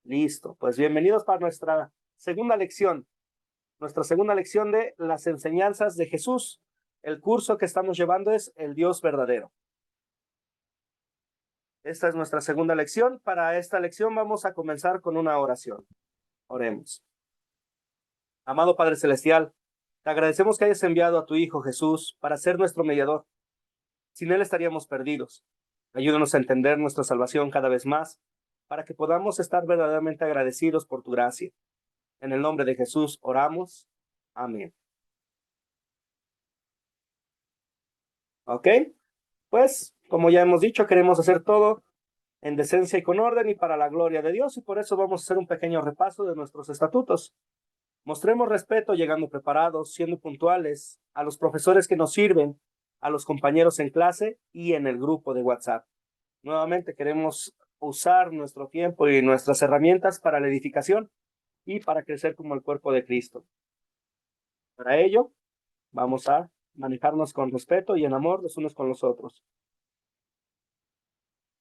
Listo, pues bienvenidos para nuestra segunda lección de las enseñanzas de Jesús. El curso que estamos llevando es El Dios verdadero. Esta es nuestra segunda lección. Para esta lección vamos a comenzar con una oración. Oremos. Amado Padre Celestial, te agradecemos que hayas enviado a tu Hijo Jesús para ser nuestro mediador. Sin él estaríamos perdidos. Ayúdanos a entender nuestra salvación cada vez más, para que podamos estar verdaderamente agradecidos por tu gracia. En el nombre de Jesús oramos. Amén. ¿Ok? Pues, como ya hemos dicho, queremos hacer todo en decencia y con orden y para la gloria de Dios, y por eso vamos a hacer un pequeño repaso de nuestros estatutos. Mostremos respeto llegando preparados, siendo puntuales, a los profesores que nos sirven, a los compañeros en clase y en el grupo de WhatsApp. Nuevamente queremos usar nuestro tiempo y nuestras herramientas para la edificación y para crecer como el cuerpo de Cristo. Para ello, vamos a manejarnos con respeto y en amor los unos con los otros.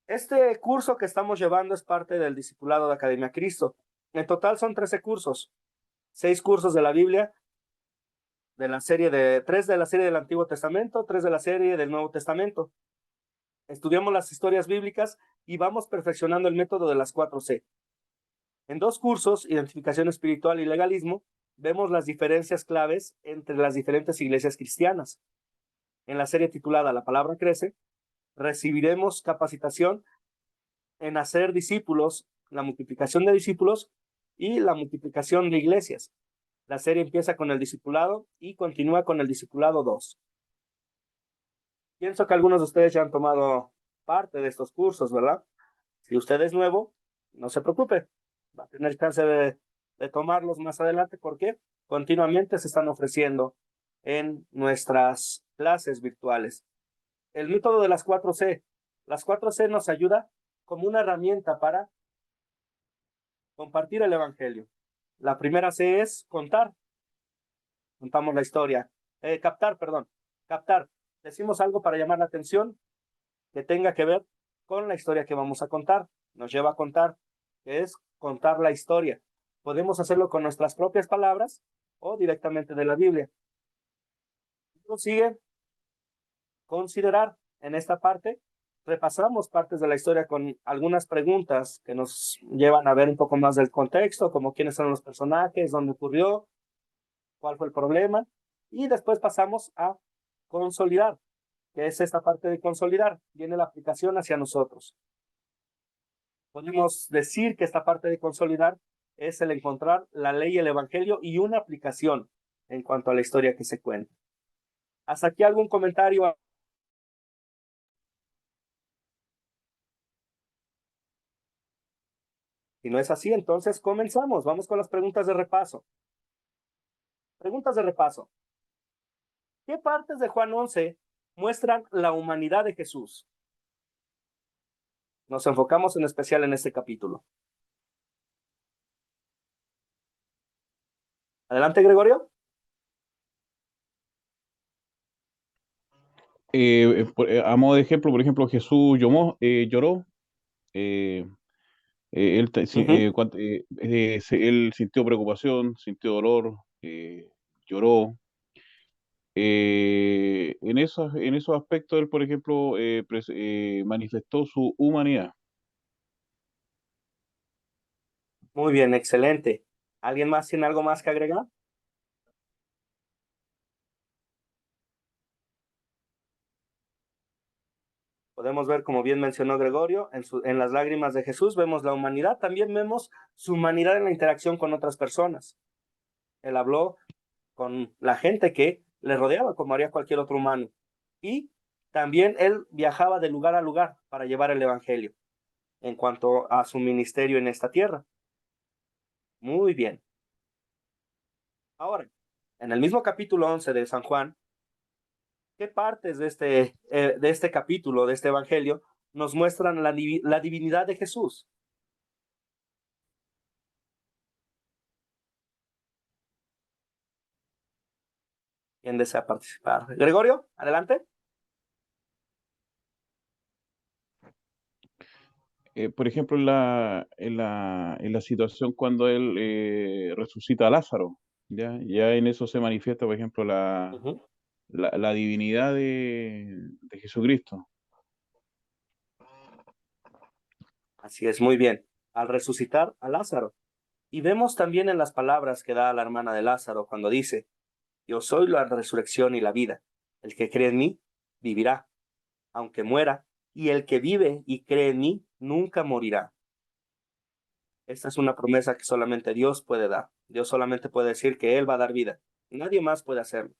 Este curso que estamos llevando es parte del discipulado de Academia Cristo. En total son 13 cursos, 6 cursos de la Biblia, de la serie de 3 de la serie del Antiguo Testamento, 3 de la serie del Nuevo Testamento. Estudiamos las historias bíblicas y vamos perfeccionando el método de las 4C. En 2 cursos, Identificación Espiritual y Legalismo, vemos las diferencias claves entre las diferentes iglesias cristianas. En la serie titulada La Palabra Crece, recibiremos capacitación en hacer discípulos, la multiplicación de discípulos y la multiplicación de iglesias. La serie empieza con el discipulado y continúa con el discipulado 2. Pienso que algunos de ustedes ya han tomado parte de estos cursos, ¿verdad? Si usted es nuevo, no se preocupe, va a tener chance de tomarlos más adelante porque continuamente se están ofreciendo en nuestras clases virtuales. El método de las 4C. Las 4C nos ayuda como una herramienta para compartir el evangelio. La primera C es contar. Contamos la historia. Captar. Decimos algo para llamar la atención que tenga que ver con la historia que vamos a contar. Nos lleva a contar, que es contar la historia. Podemos hacerlo con nuestras propias palabras o directamente de la Biblia. Luego sigue considerar. En esta parte repasamos partes de la historia con algunas preguntas que nos llevan a ver un poco más del contexto, como quiénes son los personajes, dónde ocurrió, cuál fue el problema, y después pasamos a consolidar, que es esta parte de consolidar, viene la aplicación hacia nosotros. Podemos decir que esta parte de consolidar es el encontrar la ley y el evangelio y una aplicación en cuanto a la historia que se cuenta. ¿Hasta aquí algún comentario? Si no es así, entonces comenzamos. Vamos con las preguntas de repaso. Preguntas de repaso. ¿Qué partes de Juan 11 muestran la humanidad de Jesús? Nos enfocamos en especial en este capítulo. Adelante, Gregorio. A modo de ejemplo, por ejemplo, Jesús lloró. Él sintió preocupación, sintió dolor, lloró. En esos aspectos, él, por ejemplo, manifestó su humanidad. Muy bien, excelente. ¿Alguien más tiene algo más que agregar? Podemos ver, como bien mencionó Gregorio, en las lágrimas de Jesús vemos la humanidad, también vemos su humanidad en la interacción con otras personas. Él habló con la gente que le rodeaba, como haría cualquier otro humano. Y también él viajaba de lugar a lugar para llevar el evangelio en cuanto a su ministerio en esta tierra. Muy bien. Ahora, en el mismo capítulo 11 de San Juan, ¿qué partes de este capítulo, de este evangelio, nos muestran la divinidad de Jesús? ¿Quién desea participar? Gregorio, adelante. por ejemplo, en la situación cuando él resucita a Lázaro, ya en eso se manifiesta, por ejemplo, Ujú. la divinidad de Jesucristo. Así es, muy bien. Al resucitar a Lázaro. Y vemos también en las palabras que da la hermana de Lázaro cuando dice, yo soy la resurrección y la vida. El que cree en mí, vivirá, aunque muera, y el que vive y cree en mí, nunca morirá. Esta es una promesa que solamente Dios puede dar. Dios solamente puede decir que Él va a dar vida. Nadie más puede hacerlo.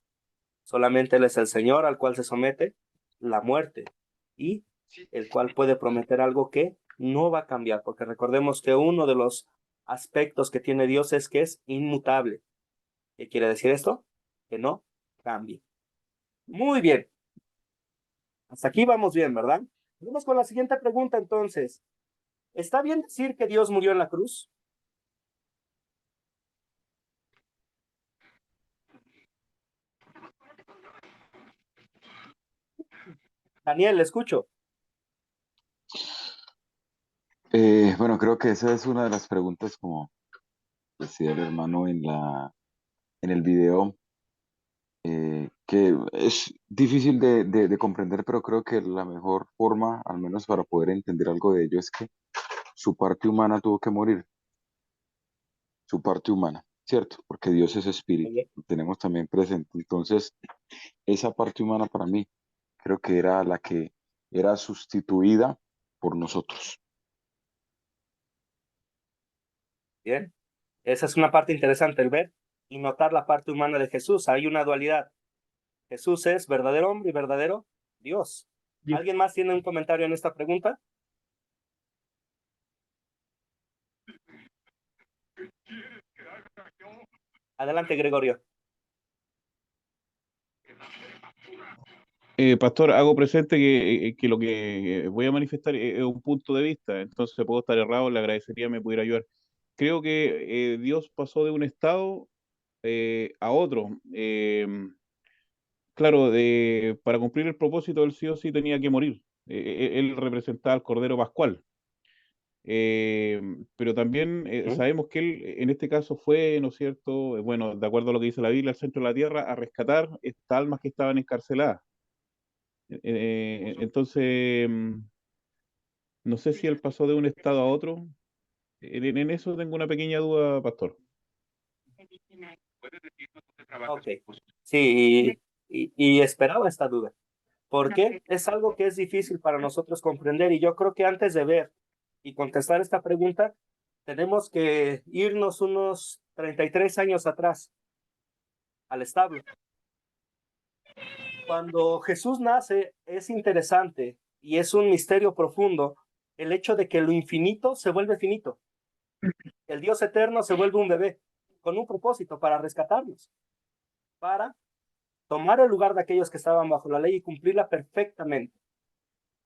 Solamente Él es el Señor al cual se somete la muerte y el cual puede prometer algo que no va a cambiar, porque recordemos que uno de los aspectos que tiene Dios es que es inmutable. ¿Qué quiere decir esto? Que no cambie. Muy bien. Hasta aquí vamos bien, ¿verdad? Vamos con la siguiente pregunta entonces. ¿Está bien decir que Dios murió en la cruz? Daniel, le escucho. Bueno, creo que esa es una de las preguntas, como decía el hermano en el video, que es difícil de comprender, pero creo que la mejor forma, al menos para poder entender algo de ello, es que su parte humana tuvo que morir, su parte humana, ¿cierto? Porque Dios es espíritu, lo tenemos también presente. Entonces, esa parte humana para mí creo que era la que era sustituida por nosotros. Bien. Esa es una parte interesante, el ver y notar la parte humana de Jesús. Hay una dualidad. Jesús es verdadero hombre y verdadero Dios. ¿Alguien más tiene un comentario en esta pregunta? Adelante, Gregorio. Pastor, hago presente que lo que voy a manifestar es un punto de vista, entonces puedo estar errado, le agradecería me pudiera ayudar. Creo que Dios pasó de un estado a otro. Claro, para cumplir el propósito del sí o sí tenía que morir. Él representaba al Cordero Pascual. Pero también ¿Mm? sabemos que él en este caso fue, ¿no es cierto? Bueno, de acuerdo a lo que dice la Biblia, al centro de la tierra a rescatar estas almas que estaban encarceladas. Entonces, no sé si él pasó de un estado a otro. En eso tengo una pequeña duda, pastor. Ok. Sí, y esperaba esta duda. ¿Por qué? Es algo que es difícil para nosotros comprender y yo creo que antes de ver y contestar esta pregunta, tenemos que irnos unos 33 años atrás al establo. Cuando Jesús nace es interesante y es un misterio profundo el hecho de que lo infinito se vuelve finito. El Dios eterno se vuelve un bebé con un propósito para rescatarnos, para tomar el lugar de aquellos que estaban bajo la ley y cumplirla perfectamente.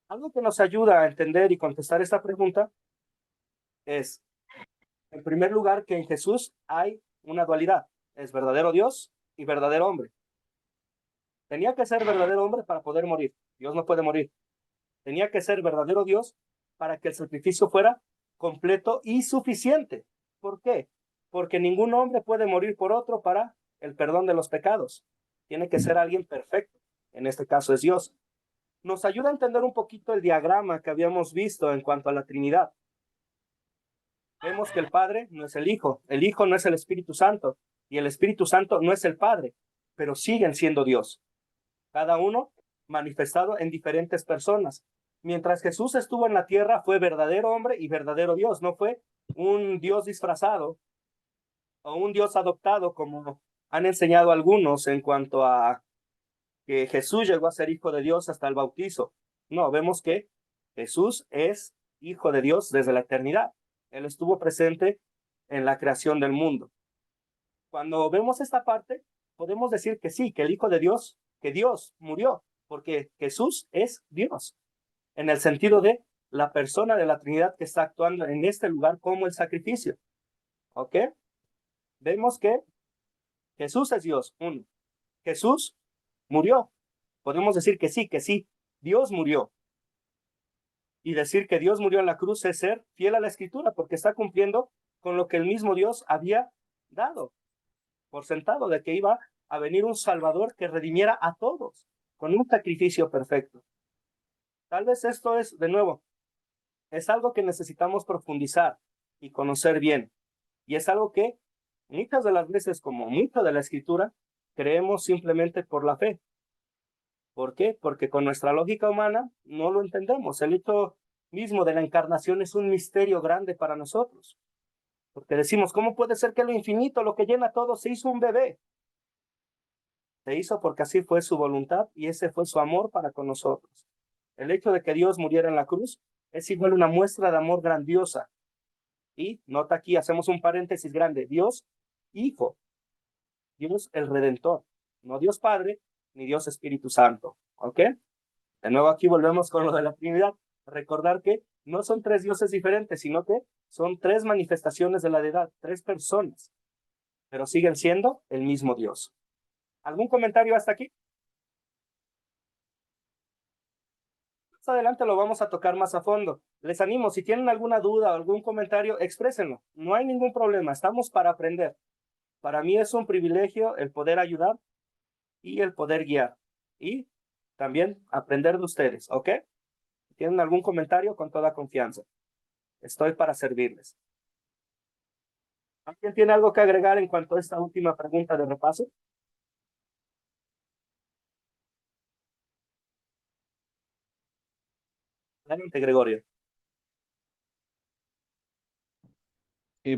Algo que nos ayuda a entender y contestar esta pregunta es, en primer lugar, que en Jesús hay una dualidad. Es verdadero Dios y verdadero hombre. Tenía que ser verdadero hombre para poder morir. Dios no puede morir. Tenía que ser verdadero Dios para que el sacrificio fuera completo y suficiente. ¿Por qué? Porque ningún hombre puede morir por otro para el perdón de los pecados. Tiene que ser alguien perfecto. En este caso es Dios. Nos ayuda a entender un poquito el diagrama que habíamos visto en cuanto a la Trinidad. Vemos que el Padre no es el Hijo no es el Espíritu Santo y el Espíritu Santo no es el Padre, pero siguen siendo Dios. Cada uno manifestado en diferentes personas. Mientras Jesús estuvo en la tierra, fue verdadero hombre y verdadero Dios, no fue un Dios disfrazado o un Dios adoptado, como han enseñado algunos en cuanto a que Jesús llegó a ser hijo de Dios hasta el bautizo. No, vemos que Jesús es hijo de Dios desde la eternidad. Él estuvo presente en la creación del mundo. Cuando vemos esta parte, podemos decir que sí, que el Hijo de Dios, que Dios murió, porque Jesús es Dios, en el sentido de la persona de la Trinidad que está actuando en este lugar como el sacrificio. ¿Ok? Vemos que Jesús es Dios, uno. Jesús murió. Podemos decir que sí, Dios murió. Y decir que Dios murió en la cruz es ser fiel a la Escritura, porque está cumpliendo con lo que el mismo Dios había dado por sentado, de que iba a venir un Salvador que redimiera a todos con un sacrificio perfecto. Tal vez esto es, de nuevo, es algo que necesitamos profundizar y conocer bien. Y es algo que muchas de las veces, como mucho de la Escritura, creemos simplemente por la fe. ¿Por qué? Porque con nuestra lógica humana no lo entendemos. El hecho mismo de la encarnación es un misterio grande para nosotros. Porque decimos, ¿cómo puede ser que lo infinito, lo que llena todo, se hizo un bebé? Se hizo porque así fue su voluntad y ese fue su amor para con nosotros. El hecho de que Dios muriera en la cruz es igual una muestra de amor grandiosa. Y nota aquí, hacemos un paréntesis grande, Dios Hijo, Dios el Redentor, no Dios Padre ni Dios Espíritu Santo, ¿ok? De nuevo aquí volvemos con lo de la Trinidad, recordar que no son tres dioses diferentes, sino que son tres manifestaciones de la deidad, tres personas, pero siguen siendo el mismo Dios. ¿Algún comentario hasta aquí? Más adelante lo vamos a tocar más a fondo. Les animo, si tienen alguna duda o algún comentario, exprésenlo. No hay ningún problema, estamos para aprender. Para mí es un privilegio el poder ayudar y el poder guiar. Y también aprender de ustedes, ¿ok? Si tienen algún comentario, con toda confianza. Estoy para servirles. ¿Alguien tiene algo que agregar en cuanto a esta última pregunta de repaso? Adelante, Gregorio.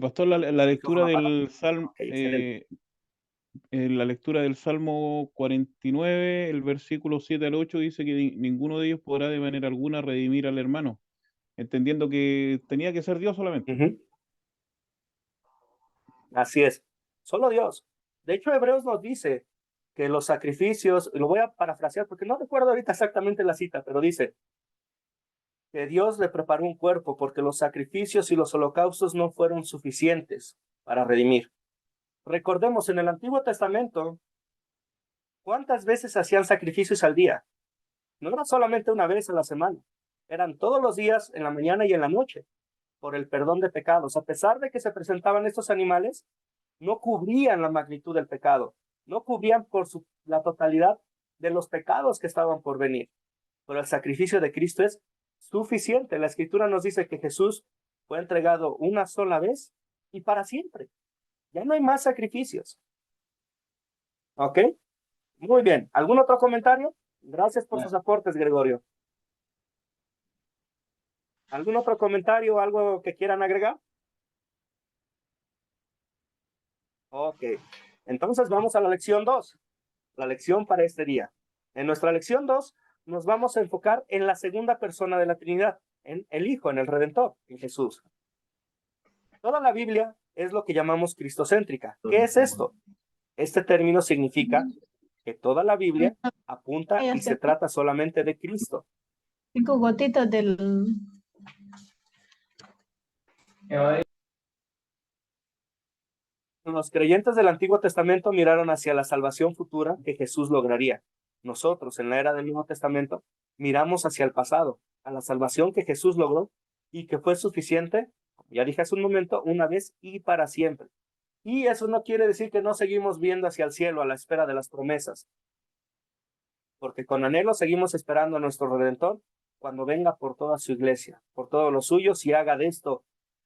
Pastor, la lectura del Salmo, Ok, excelente. la lectura del Salmo 49, el versículo 7 al 8 dice que ninguno de ellos podrá de manera alguna redimir al hermano, entendiendo que tenía que ser Dios solamente. Así es. Solo Dios. De hecho, Hebreos nos dice que los sacrificios, lo voy a parafrasear porque no recuerdo ahorita exactamente la cita, pero dice que Dios le preparó un cuerpo porque los sacrificios y los holocaustos no fueron suficientes para redimir. Recordemos, en el Antiguo Testamento, ¿cuántas veces hacían sacrificios al día? No era solamente una vez a la semana, eran todos los días, en la mañana y en la noche, por el perdón de pecados. A pesar de que se presentaban estos animales, no cubrían la magnitud del pecado, no cubrían la totalidad de los pecados que estaban por venir. Pero el sacrificio de Cristo es suficiente. La Escritura nos dice que Jesús fue entregado una sola vez y para siempre. Ya no hay más sacrificios. ¿Ok? Muy bien. ¿Algún otro comentario? Gracias por sus aportes, Gregorio. ¿Algún otro comentario o algo que quieran agregar? Ok. Entonces vamos a la lección 2. La lección para este día. En nuestra lección 2 nos vamos a enfocar en la segunda persona de la Trinidad, en el Hijo, en el Redentor, en Jesús. Toda la Biblia es lo que llamamos cristocéntrica. ¿Qué es esto? Este término significa que toda la Biblia apunta y se trata solamente de Cristo. 5 gotitas del... Los creyentes del Antiguo Testamento miraron hacia la salvación futura que Jesús lograría. Nosotros, en la era del Nuevo Testamento, miramos hacia el pasado, a la salvación que Jesús logró y que fue suficiente, como ya dije hace un momento, una vez y para siempre. Y eso no quiere decir que no seguimos viendo hacia el cielo a la espera de las promesas, porque con anhelo seguimos esperando a nuestro Redentor cuando venga por toda su iglesia, por todos los suyos y haga de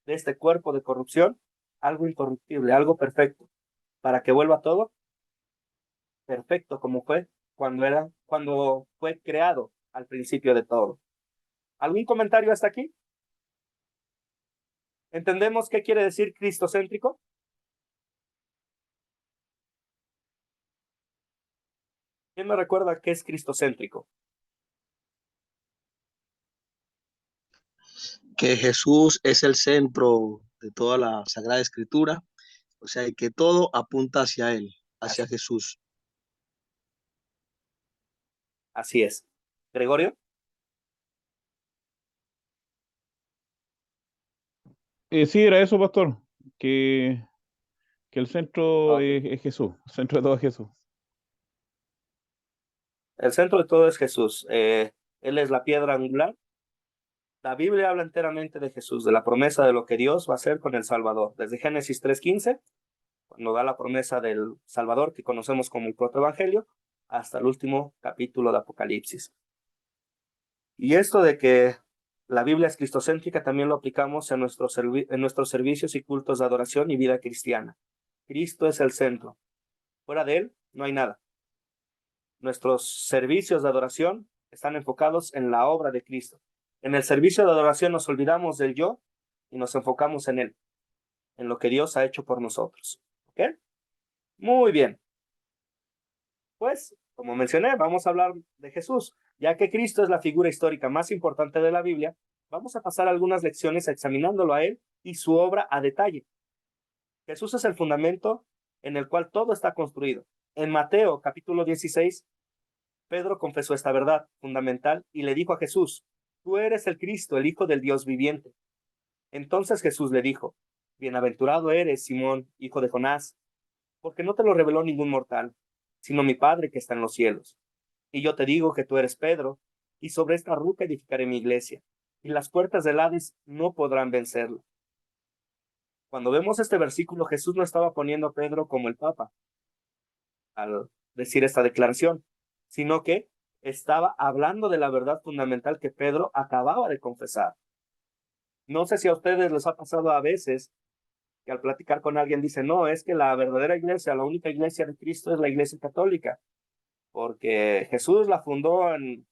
este cuerpo de corrupción, algo incorruptible, algo perfecto, para que vuelva todo perfecto como fue cuando fue creado al principio de todo. ¿Algún comentario hasta aquí? ¿Entendemos qué quiere decir cristocéntrico? ¿Quién me recuerda qué es cristocéntrico? Que Jesús es el centro de toda la Sagrada Escritura, o sea, y que todo apunta hacia Él, hacia Jesús. Así es. ¿Gregorio? Sí, era eso, pastor, que el centro es Jesús, el centro de todo es Jesús. El centro de todo es Jesús. Él es la piedra angular La Biblia habla enteramente de Jesús, de la promesa de lo que Dios va a hacer con el Salvador. Desde Génesis 3:15, cuando da la promesa del Salvador que conocemos como el protoevangelio, hasta el último capítulo de Apocalipsis. Y esto de que la Biblia es cristocéntrica también lo aplicamos en nuestros servicios y cultos de adoración y vida cristiana. Cristo es el centro. Fuera de él no hay nada. Nuestros servicios de adoración están enfocados en la obra de Cristo. En el servicio de adoración nos olvidamos del yo y nos enfocamos en él, en lo que Dios ha hecho por nosotros. ¿Ok? Muy bien. Pues, como mencioné, vamos a hablar de Jesús. Ya que Cristo es la figura histórica más importante de la Biblia, vamos a pasar algunas lecciones examinándolo a él y su obra a detalle. Jesús es el fundamento en el cual todo está construido. En Mateo capítulo 16, Pedro confesó esta verdad fundamental y le dijo a Jesús: tú eres el Cristo, el Hijo del Dios viviente. Entonces Jesús le dijo: bienaventurado eres, Simón, hijo de Jonás, porque no te lo reveló ningún mortal, sino mi Padre que está en los cielos. Y yo te digo que tú eres Pedro, y sobre esta roca edificaré mi iglesia, y las puertas del Hades no podrán vencerla. Cuando vemos este versículo, Jesús no estaba poniendo a Pedro como el Papa al decir esta declaración, sino que estaba hablando de la verdad fundamental que Pedro acababa de confesar. No sé si a ustedes les ha pasado a veces que al platicar con alguien dice: no, es que la verdadera iglesia, la única iglesia de Cristo es la iglesia católica, porque Jesús la fundó en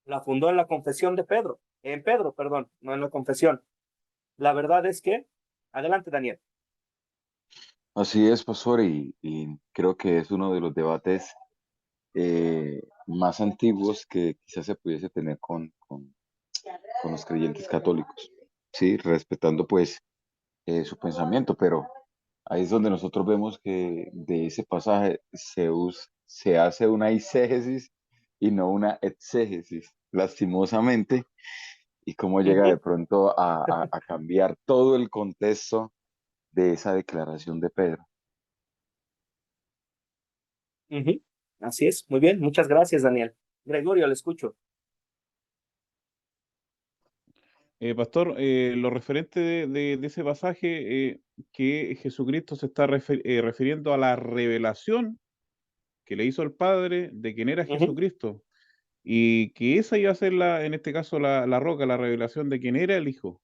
la confesión de Pedro, perdón, no en la confesión. La verdad es que, adelante Daniel. Así es, pastor, y creo que es uno de los debates más antiguos que quizás se pudiese tener con los creyentes católicos, sí, respetando pues su pensamiento, pero ahí es donde nosotros vemos que de ese pasaje se hace una eisegesis y no una exégesis, lastimosamente, y cómo llega de pronto a cambiar todo el contexto de esa declaración de Pedro. Así es, muy bien, muchas gracias Daniel. Gregorio, le escucho. Pastor, lo referente de ese pasaje, que Jesucristo se está refiriendo a la revelación que le hizo el Padre de quién era Jesucristo, y que esa iba a ser, en este caso, la roca, la revelación de quién era el Hijo.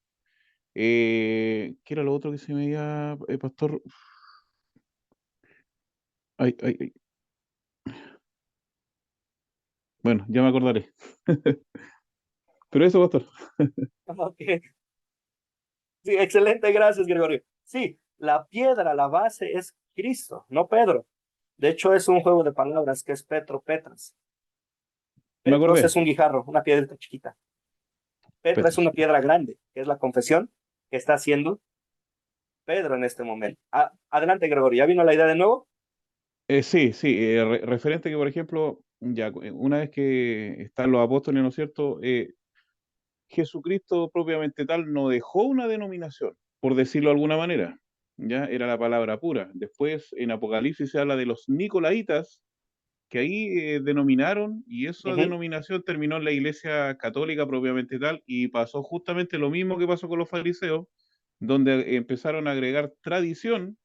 ¿Qué era lo otro que se me iba, Pastor? Ay, ay, ay. Bueno, ya me acordaré. Pero eso, Pastor. Okay. Sí, excelente, gracias Gregorio. Sí, la piedra, la base es Cristo, no Pedro. De hecho, es un juego de palabras que es Petro, Petras. Me Petros acordé. es un guijarro, una piedrita chiquita. Petra es Petros. una piedra grande, que es la confesión que está haciendo Pedro en este momento. Adelante, Gregorio, ¿ya vino la idea de nuevo? Sí, sí, referente que, por ejemplo, ya una vez que están los apóstoles, ¿no es cierto? Jesucristo propiamente tal no dejó una denominación, por decirlo de alguna manera, ya era la palabra pura. Después en Apocalipsis se habla de los nicolaitas, que ahí denominaron, y esa denominación terminó en la Iglesia Católica propiamente tal, y pasó justamente lo mismo que pasó con los fariseos, donde empezaron a agregar tradición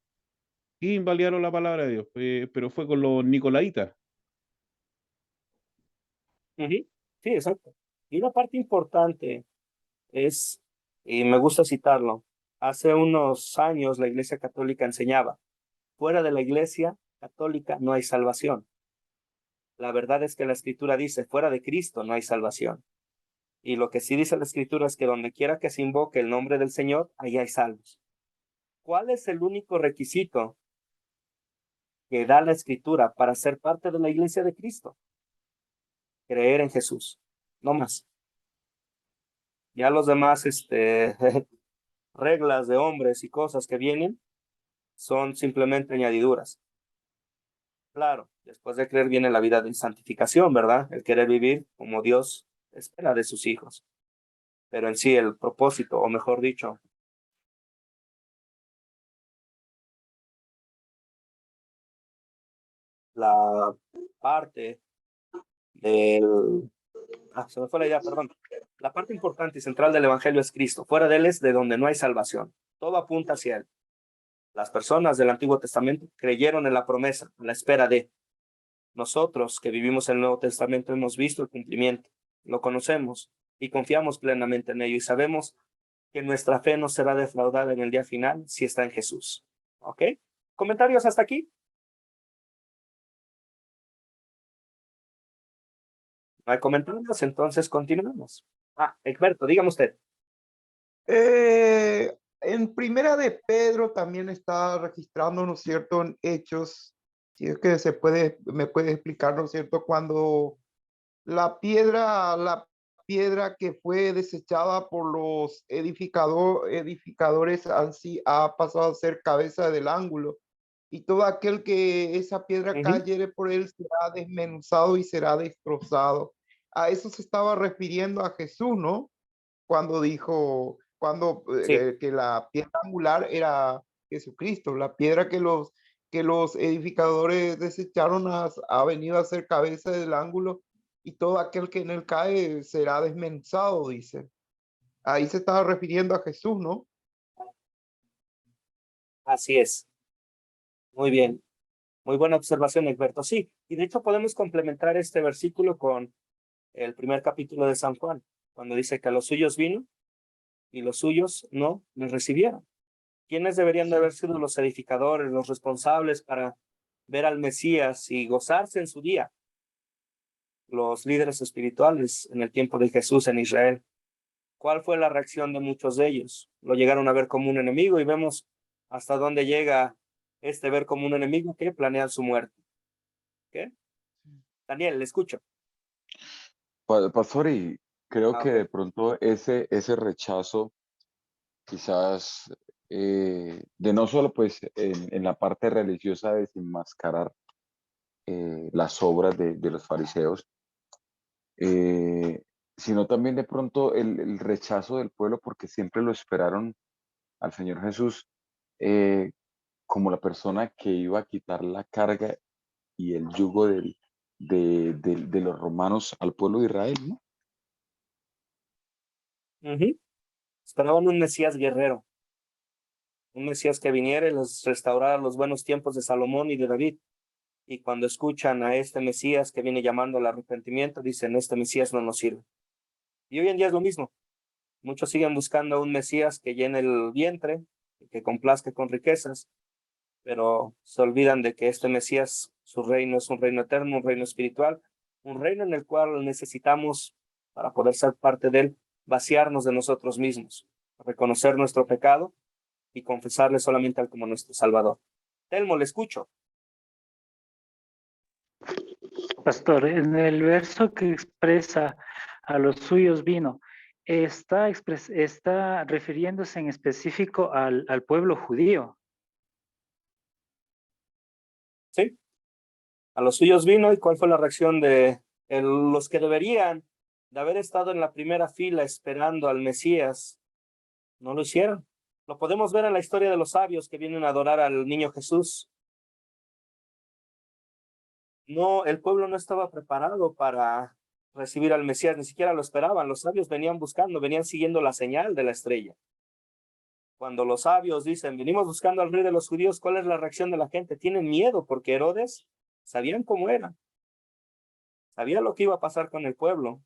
y invalidaron la palabra de Dios, pero fue con los nicolaitas. Sí, exacto. Y una parte importante es, y me gusta citarlo, hace unos años la Iglesia Católica enseñaba: fuera de la Iglesia Católica no hay salvación. La verdad es que la Escritura dice: fuera de Cristo no hay salvación. Y lo que sí dice la Escritura es que donde quiera que se invoque el nombre del Señor, allá hay salvos. ¿Cuál es el único requisito que da la Escritura para ser parte de la Iglesia de Cristo? Creer en Jesús, no más. Ya los demás reglas de hombres y cosas que vienen son simplemente añadiduras. Claro, después de creer viene la vida de santificación, ¿verdad? El querer vivir como Dios espera de sus hijos. Pero en sí el propósito, o mejor dicho, la parte del Se me fue la idea, perdón. La parte importante y central del Evangelio es Cristo. Fuera de él es de donde no hay salvación. Todo apunta hacia él. Las personas del Antiguo Testamento creyeron en la promesa, en la espera de. Nosotros que vivimos en el Nuevo Testamento hemos visto el cumplimiento, lo conocemos y confiamos plenamente en ello y sabemos que nuestra fe no será defraudada en el día final si está en Jesús. ¿Ok? ¿Comentarios hasta aquí? No hay comentarios, entonces continuamos. Egberto, dígame usted. En Primera de Pedro también está registrando, ¿no es cierto?, en Hechos, si es que me puede explicar, ¿no es cierto?, cuando la piedra que fue desechada por los edificadores así ha pasado a ser cabeza del ángulo, y todo aquel que esa piedra cayere por él será desmenuzado y será destrozado. A eso se estaba refiriendo a Jesús, ¿no? Cuando dijo, Sí. que la piedra angular era Jesucristo, la piedra que los edificadores desecharon ha venido a ser cabeza del ángulo, y todo aquel que en él cae será desmenuzado, dice. Ahí se estaba refiriendo a Jesús, ¿no? Así es. Muy bien. Muy buena observación, Egberto. Sí, y de hecho podemos complementar este versículo con el primer capítulo de San Juan, cuando dice que a los suyos vino y los suyos no les recibieron. ¿Quiénes deberían de haber sido los edificadores, los responsables para ver al Mesías y gozarse en su día? Los líderes espirituales en el tiempo de Jesús en Israel. ¿Cuál fue la reacción de muchos de ellos? Lo llegaron a ver como un enemigo y vemos hasta dónde llega este ver como un enemigo que planea su muerte. ¿Qué? Daniel, le escucho. Pastor, y creo que Ok. de pronto ese rechazo quizás de no solo pues en la parte religiosa de desenmascarar las obras de los fariseos, eh, sino también de pronto el rechazo del pueblo porque siempre lo esperaron al Señor Jesús eh, como la persona que iba a quitar la carga y el yugo de los romanos al pueblo de Israel, ¿no? Esperaban un Mesías guerrero, un Mesías que viniera y les restaurara los buenos tiempos de Salomón y de David. Y cuando escuchan a este Mesías que viene llamando al arrepentimiento, dicen, este Mesías no nos sirve. Y hoy en día es lo mismo. Muchos siguen buscando a un Mesías que llene el vientre, que complazca con riquezas, pero se olvidan de que este Mesías, su reino es un reino eterno, un reino espiritual, un reino en el cual necesitamos, para poder ser parte de él, vaciarnos de nosotros mismos, reconocer nuestro pecado y confesarle solamente a él como nuestro Salvador. Telmo, le escucho. Pastor, en el verso que expresa a los suyos vino, está refiriéndose en específico al pueblo judío. Sí, a los suyos vino. ¿Y cuál fue la reacción de los que deberían de haber estado en la primera fila esperando al Mesías? No lo hicieron. Lo podemos ver en la historia de los sabios que vienen a adorar al niño Jesús. No, el pueblo no estaba preparado para recibir al Mesías, ni siquiera lo esperaban. Los sabios venían buscando, venían siguiendo la señal de la estrella. Cuando los sabios dicen, venimos buscando al rey de los judíos, ¿cuál es la reacción de la gente? Tienen miedo porque Herodes sabían cómo era. Sabía lo que iba a pasar con el pueblo.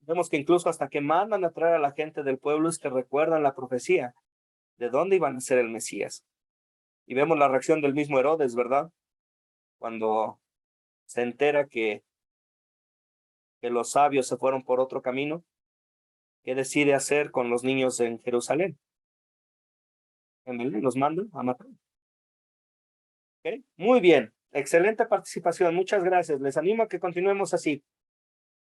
Vemos que incluso hasta que mandan a traer a la gente del pueblo es que recuerdan la profecía de dónde iban a ser el Mesías. Y vemos la reacción del mismo Herodes, ¿verdad? Cuando se entera que los sabios se fueron por otro camino, ¿qué decide hacer con los niños en Jerusalén? En Belén los mandan a matar. ¿Okay? Muy bien, excelente participación, muchas gracias. Les animo a que continuemos así.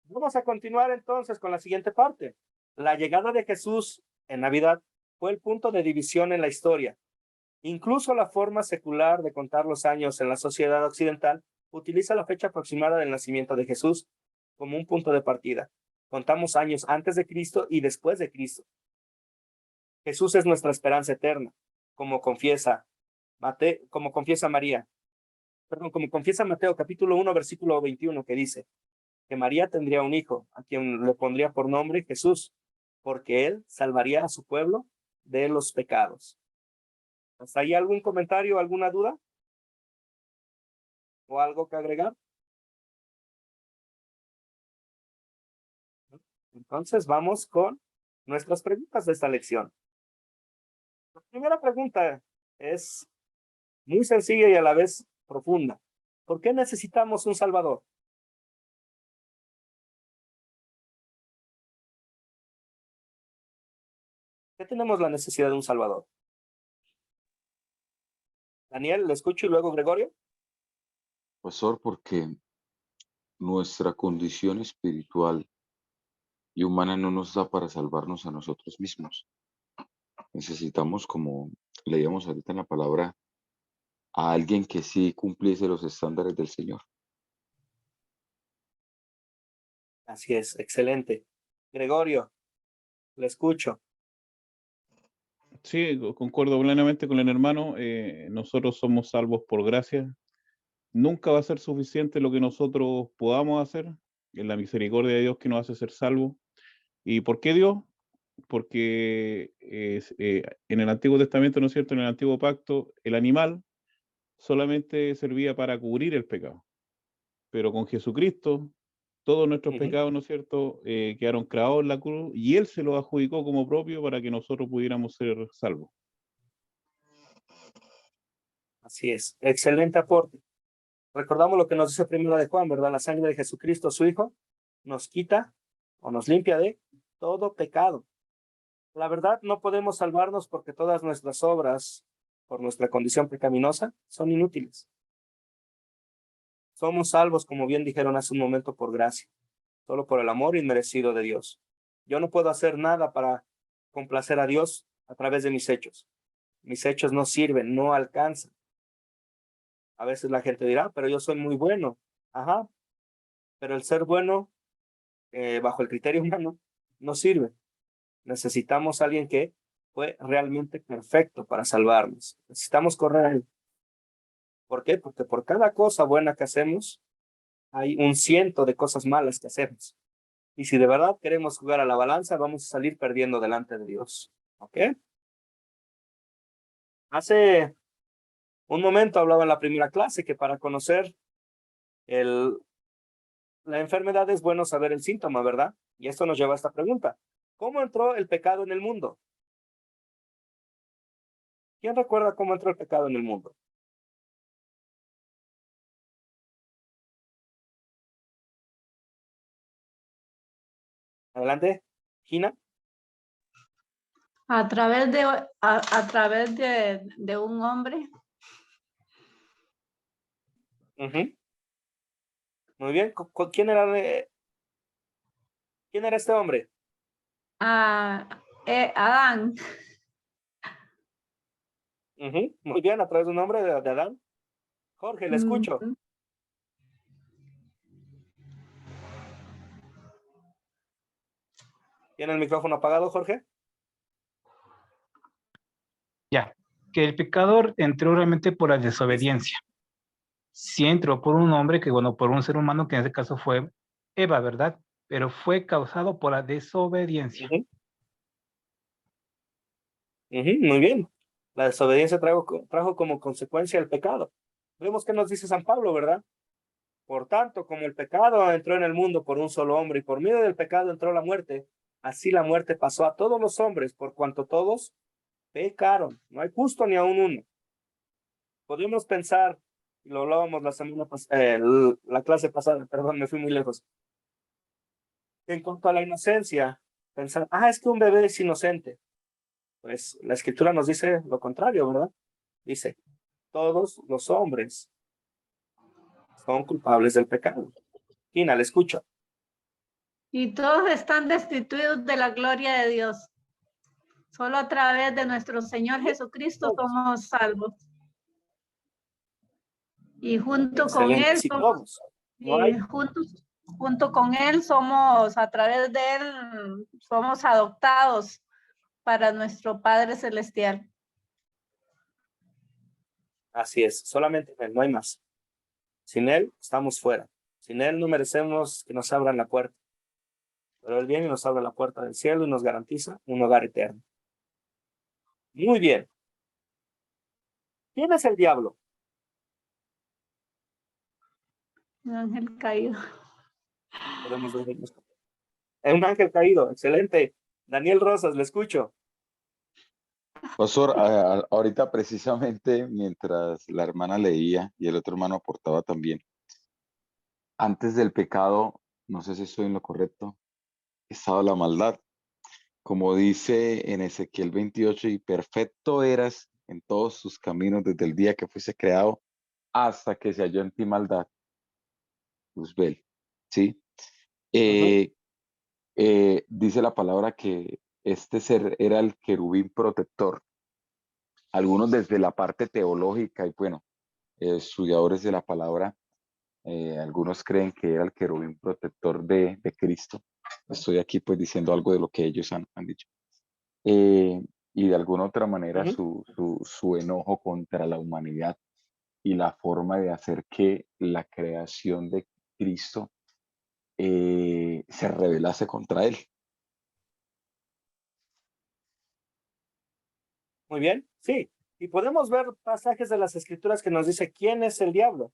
Vamos a continuar entonces con la siguiente parte. La llegada de Jesús en Navidad fue el punto de división en la historia. Incluso la forma secular de contar los años en la sociedad occidental utiliza la fecha aproximada del nacimiento de Jesús como un punto de partida. Contamos años antes de Cristo y después de Cristo. Jesús es nuestra esperanza eterna, como confiesa Mateo capítulo 1, versículo 21, que dice, que María tendría un hijo, a quien le pondría por nombre Jesús, porque él salvaría a su pueblo de los pecados. ¿Hasta ahí algún comentario, alguna duda? ¿O algo que agregar? Entonces vamos con nuestras preguntas de esta lección. La primera pregunta es muy sencilla y a la vez profunda. ¿Por qué necesitamos un Salvador? ¿Qué tenemos la necesidad de un Salvador? Daniel, le escucho y luego Gregorio. Pastor, porque nuestra condición espiritual y humana no nos da para salvarnos a nosotros mismos. Necesitamos, como leíamos ahorita en la palabra, a alguien que sí cumpliese los estándares del Señor. Así es, excelente. Gregorio, le escucho. Sí, concuerdo plenamente con el hermano. Nosotros somos salvos por gracia. Nunca va a ser suficiente lo que nosotros podamos hacer. Es la misericordia de Dios que nos hace ser salvos. ¿Y por qué Dios? Porque en el Antiguo Testamento, ¿no es cierto? En el Antiguo Pacto, el animal solamente servía para cubrir el pecado. Pero con Jesucristo, todos nuestros pecados, ¿no es cierto?, quedaron clavados en la cruz y Él se los adjudicó como propio para que nosotros pudiéramos ser salvos. Así es, excelente aporte. Recordamos lo que nos dice primero de Juan, ¿verdad? La sangre de Jesucristo, su Hijo, nos quita o nos limpia de todo pecado. La verdad, no podemos salvarnos porque todas nuestras obras, por nuestra condición pecaminosa, son inútiles. Somos salvos, como bien dijeron hace un momento, por gracia, solo por el amor inmerecido de Dios. Yo no puedo hacer nada para complacer a Dios a través de mis hechos. Mis hechos no sirven, no alcanzan. A veces la gente dirá, pero yo soy muy bueno. Ajá, pero el ser bueno, bajo el criterio humano, no sirve. Necesitamos a alguien que fue realmente perfecto para salvarnos. Necesitamos correr a él. ¿Por qué? Porque por cada cosa buena que hacemos, hay un ciento de cosas malas que hacemos. Y si de verdad queremos jugar a la balanza, vamos a salir perdiendo delante de Dios. ¿Ok? Hace un momento hablaba en la primera clase que para conocer la enfermedad es bueno saber el síntoma, ¿verdad? Y esto nos lleva a esta pregunta. ¿Cómo entró el pecado en el mundo? ¿Quién recuerda cómo entró el pecado en el mundo? Adelante, Gina. A través de un hombre. Muy bien. ¿Quién era este hombre? Adán. Muy bien, a través de un hombre de Adán. Jorge, le escucho. ¿Tiene el micrófono apagado, Jorge? Ya, que el pecador entró realmente por la desobediencia. Sí entró por un hombre que, bueno, por un ser humano que en este caso fue Eva, ¿verdad? Pero fue causado por la desobediencia. Muy bien. La desobediencia trajo como consecuencia el pecado. Vemos que nos dice San Pablo, ¿verdad? Por tanto, como el pecado entró en el mundo por un solo hombre y por medio del pecado entró la muerte, así la muerte pasó a todos los hombres por cuanto todos pecaron. No hay justo ni aún uno. Podríamos pensar, y lo hablábamos la clase pasada, perdón, me fui muy lejos. En cuanto a la inocencia, pensar, es que un bebé es inocente. Pues la escritura nos dice lo contrario, ¿verdad? Dice, todos los hombres son culpables del pecado. Gina, le escucho. Y todos están destituidos de la gloria de Dios. Solo a través de nuestro Señor Jesucristo somos salvos. Y junto con Él Sí, somos, todos. No hay... junto con Él somos, a través de Él, somos adoptados para nuestro Padre Celestial. Así es, solamente Él, no hay más. Sin Él estamos fuera. Sin Él no merecemos que nos abran la puerta. Pero Él viene y nos abre la puerta del cielo y nos garantiza un hogar eterno. Muy bien. ¿Quién es el diablo? Un ángel caído. Podemos ver en esto. Es un ángel caído. Excelente. Daniel Rosas, le escucho. Pastor, ahorita precisamente mientras la hermana leía y el otro hermano aportaba también, antes del pecado, no sé si estoy en lo correcto, estaba la maldad. Como dice en Ezequiel 28, y perfecto eras en todos tus caminos desde el día que fuiste creado hasta que se halló en ti maldad. Luzbel, ¿sí? Dice la palabra que este ser era el querubín protector. Algunos desde la parte teológica y bueno, estudiadores de la palabra, algunos creen que era el querubín protector de Cristo. Estoy aquí pues diciendo algo de lo que ellos han dicho. Y de alguna otra manera su enojo contra la humanidad y la forma de hacer que la creación de Cristo se rebelase contra él. Muy bien, sí. Y podemos ver pasajes de las Escrituras que nos dice quién es el diablo.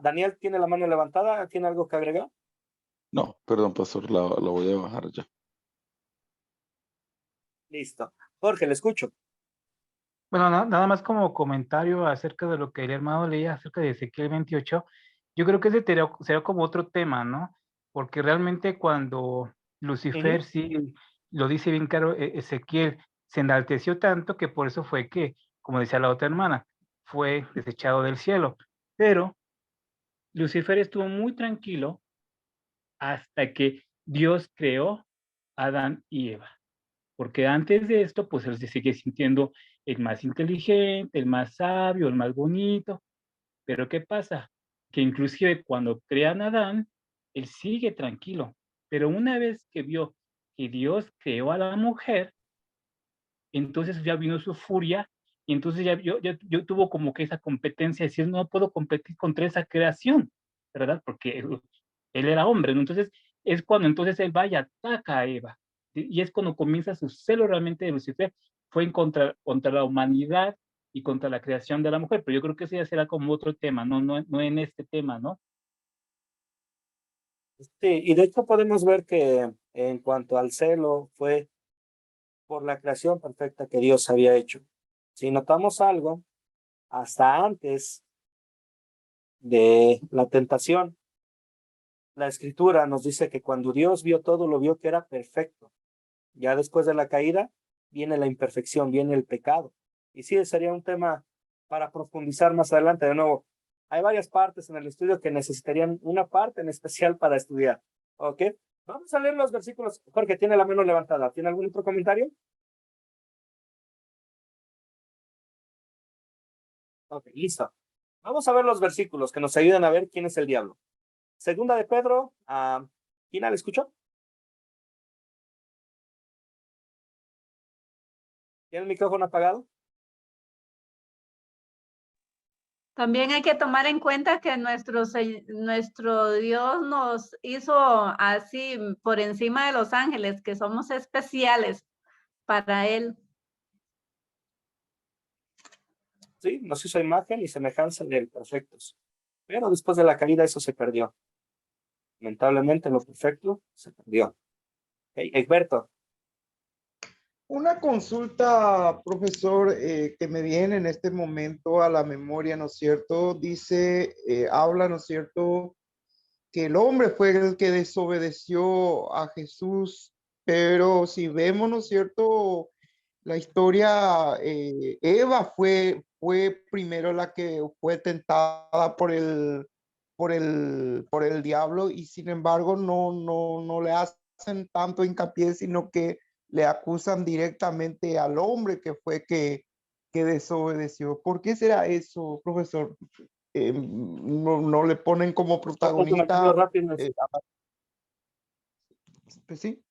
Daniel tiene la mano levantada. ¿Tiene algo que agregar? No, perdón, pastor, la voy a bajar ya. Listo. Jorge, le escucho. Bueno, nada más como comentario acerca de lo que el hermano leía acerca de Ezequiel 28, yo creo que ese será como otro tema, ¿no? Porque realmente cuando Lucifer, sí, lo dice bien claro, Ezequiel se enalteció tanto que por eso fue que, como decía la otra hermana, fue desechado del cielo. Pero Lucifer estuvo muy tranquilo hasta que Dios creó a Adán y Eva. Porque antes de esto, pues él se sigue sintiendo el más inteligente, el más sabio, el más bonito. Pero ¿qué pasa? Que inclusive cuando crean a Adán, él sigue tranquilo. Pero una vez que vio que Dios creó a la mujer, entonces ya vino su furia y entonces yo tuvo como que esa competencia de decir, no puedo competir contra esa creación, ¿verdad? Porque él era hombre, ¿no? Entonces es cuando entonces él va y ataca a Eva. Y es cuando comienza su celo realmente de Lucifer, fue contra la humanidad y contra la creación de la mujer, pero yo creo que eso ya será como otro tema, no en este tema, ¿no? Sí, y de hecho podemos ver que en cuanto al celo fue por la creación perfecta que Dios había hecho. Si notamos algo, hasta antes de la tentación, la Escritura nos dice que cuando Dios vio todo, lo vio que era perfecto. Ya después de la caída, viene la imperfección, viene el pecado. Y sí, sería un tema para profundizar más adelante. De nuevo, hay varias partes en el estudio que necesitarían una parte en especial para estudiar. ¿Ok? Vamos a leer los versículos. Jorge, tiene la mano levantada. ¿Tiene algún otro comentario? Ok, listo. Vamos a ver los versículos que nos ayudan a ver quién es el diablo. Segunda de Pedro, ¿quién la escuchó? ¿Tiene el micrófono apagado? También hay que tomar en cuenta que nuestro Dios nos hizo así por encima de los ángeles, que somos especiales para Él. Sí, nos hizo imagen y semejanza de él, perfectos. Pero después de la caída eso se perdió. Lamentablemente lo perfecto se perdió. Okay, Egberto. Una consulta, profesor, que me viene en este momento a la memoria, ¿no es cierto? Dice, habla, ¿no es cierto?, que el hombre fue el que desobedeció a Jesús, pero si vemos, ¿no es cierto?, la historia, Eva fue primero la que fue tentada por el diablo y sin embargo no le hacen tanto hincapié, sino que le acusan directamente al hombre que fue que desobedeció. ¿Por qué será eso, profesor? No le ponen como protagonista. Rápido. Pues sí.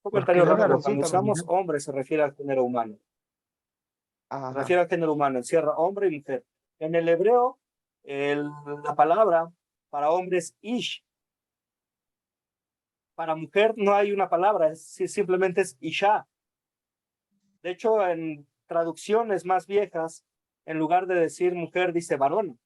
Comentario Porque rápido. Cuando usamos hombre se refiere al género humano. Se refiere al género humano. Encierra hombre y mujer. En el hebreo, la palabra Para hombre es ish. Para mujer no hay una palabra, simplemente es isha. De hecho, en traducciones más viejas, en lugar de decir mujer, dice varón.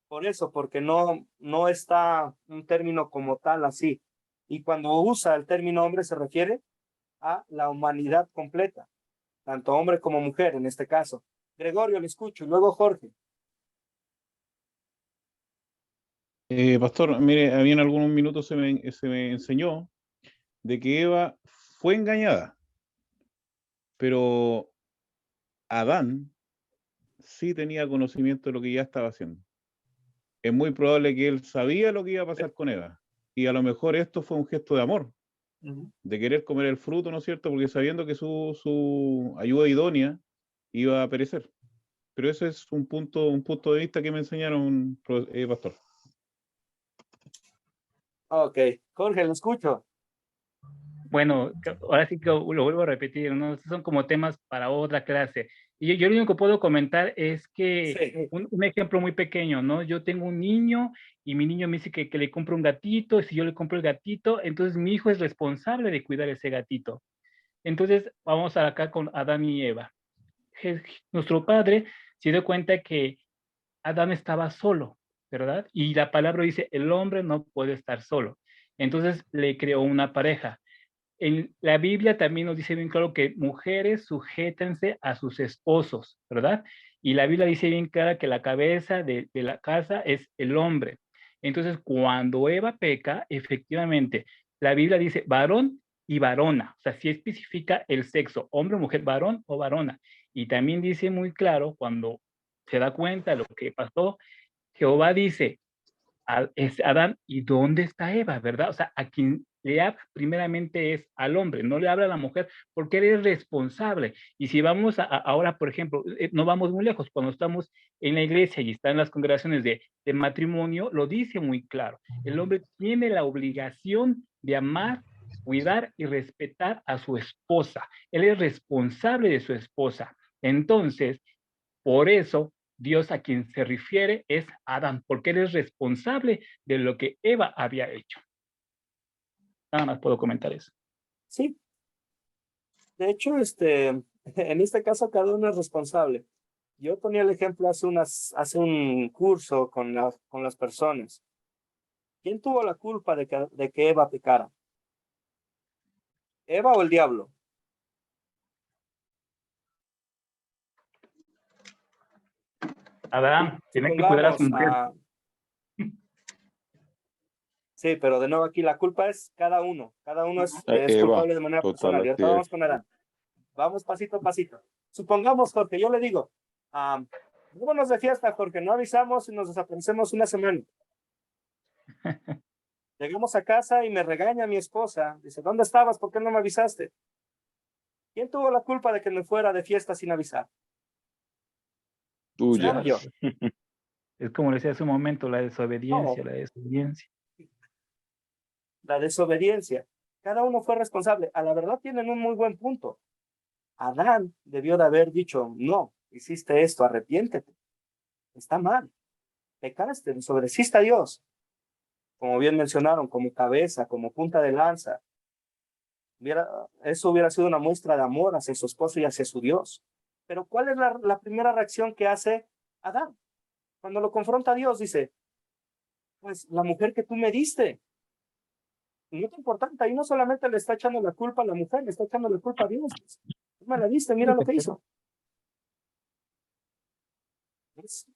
Por eso, porque no está un término como tal así. Y cuando usa el término hombre se refiere a la humanidad completa, tanto hombre como mujer en este caso. Gregorio, le escucho, y luego Jorge. Pastor, mire, había en algunos minutos se me enseñó de que Eva fue engañada, pero Adán sí tenía conocimiento de lo que ya estaba haciendo. Es muy probable que él sabía lo que iba a pasar con Eva, y a lo mejor esto fue un gesto de amor, de querer comer el fruto, ¿no es cierto? Porque sabiendo que su ayuda idónea iba a perecer. Pero ese es un punto de vista que me enseñaron, pastor. Ok, Jorge, lo escucho. Bueno, ahora sí que lo vuelvo a repetir, ¿no? Estos son como temas para otra clase. Y yo lo único que puedo comentar es que Sí. un ejemplo muy pequeño, ¿no? Yo tengo un niño y mi niño me dice que le compro un gatito, y si yo le compro el gatito, entonces mi hijo es responsable de cuidar ese gatito. Entonces, vamos acá con Adán y Eva. Nuestro padre se dio cuenta que Adán estaba solo, ¿verdad? Y la palabra dice, el hombre no puede estar solo. Entonces le creó una pareja. En la Biblia también nos dice bien claro que mujeres sujétense a sus esposos, ¿verdad? Y la Biblia dice bien clara que la cabeza de la casa es el hombre. Entonces, cuando Eva peca, efectivamente, la Biblia dice varón y varona, o sea, sí especifica el sexo, hombre, mujer, varón o varona. Y también dice muy claro, cuando se da cuenta de lo que pasó, Jehová dice, es Adán, ¿y dónde está Eva? ¿Verdad? O sea, a quien le habla primeramente es al hombre, no le habla a la mujer, porque él es responsable. Y si vamos ahora, por ejemplo, no vamos muy lejos, cuando estamos en la iglesia y están las congregaciones de matrimonio, lo dice muy claro. El hombre tiene la obligación de amar, cuidar y respetar a su esposa. Él es responsable de su esposa. Entonces, por eso Dios a quien se refiere es Adán, porque él es responsable de lo que Eva había hecho. Nada más puedo comentar eso. Sí. De hecho, en este caso cada uno es responsable. Yo ponía el ejemplo hace un curso con las personas. ¿Quién tuvo la culpa de que Eva pecara? ¿Eva o el diablo? Adán, tiene que cuidar a su mujer. Sí, pero de nuevo aquí la culpa es cada uno. Cada uno es Eva, culpable de manera personal. Y ahorita vamos con Adán. Vamos pasito a pasito. Supongamos, Jorge, yo le digo, vámonos de fiesta, Jorge, no avisamos y nos desaparecemos una semana. Llegamos a casa y me regaña mi esposa. Dice, ¿dónde estabas? ¿Por qué no me avisaste? ¿Quién tuvo la culpa de que me fuera de fiesta sin avisar? tuya. Yo. Es como le decía hace un momento, la desobediencia, No. la desobediencia. La desobediencia. Cada uno fue responsable. A la verdad tienen un muy buen punto. Adán debió de haber dicho, no, hiciste esto, arrepiéntete. Está mal. Pecaste, desobedeciste a Dios. Como bien mencionaron, como cabeza, como punta de lanza. Eso hubiera sido una muestra de amor hacia su esposo y hacia su Dios. Pero ¿cuál es la primera reacción que hace Adán? Cuando lo confronta a Dios, dice, pues la mujer que tú me diste. No es importante, ahí no solamente le está echando la culpa a la mujer, le está echando la culpa a Dios. Tú me la diste, mira lo que hizo.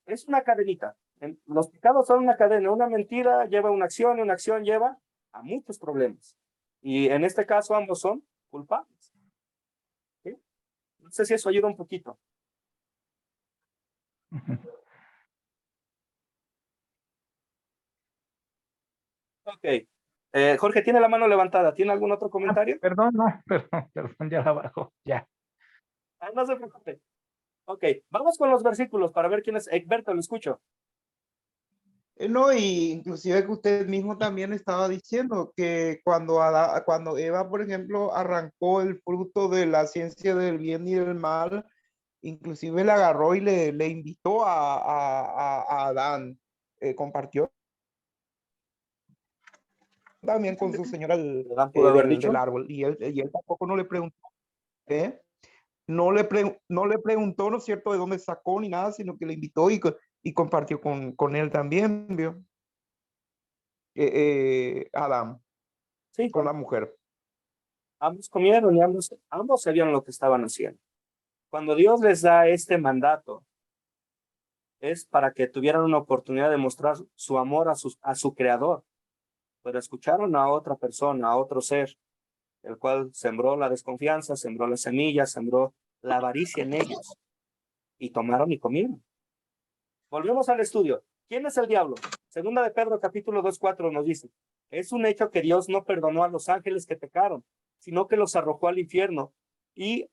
Es una cadenita. Los pecados son una cadena, una mentira lleva una acción lleva a muchos problemas. Y en este caso ambos son culpables. ¿Sí? No sé si eso ayuda un poquito. Ok. Jorge tiene la mano levantada. ¿Tiene algún otro comentario? Perdón, ya la bajo, ya. No se preocupe. Ok, vamos con los versículos para ver quién es. Egberto, lo escucho. No, y inclusive que usted mismo también estaba diciendo que cuando Eva, por ejemplo, arrancó el fruto de la ciencia del bien y del mal, inclusive le agarró y le invitó a Adán, compartió también con su señora Adán pudo haber dicho. del árbol, y él tampoco no le preguntó, ¿eh? No le preguntó, ¿no es cierto?, de dónde sacó ni nada, sino que le invitó y compartió con él también, ¿vio? Adán, Sí, con la mujer. ambos comieron y ambos sabían lo que estaban haciendo. Cuando Dios les da este mandato, es para que tuvieran una oportunidad de mostrar su amor a su creador. Pero escucharon a otra persona, a otro ser, el cual sembró la desconfianza, sembró la semilla, sembró la avaricia en ellos. Y tomaron y comieron. Volvemos al estudio. ¿Quién es el diablo? Segunda de Pedro, capítulo 2:4 nos dice: es un hecho que Dios no perdonó a los ángeles que pecaron, sino que los arrojó al infierno y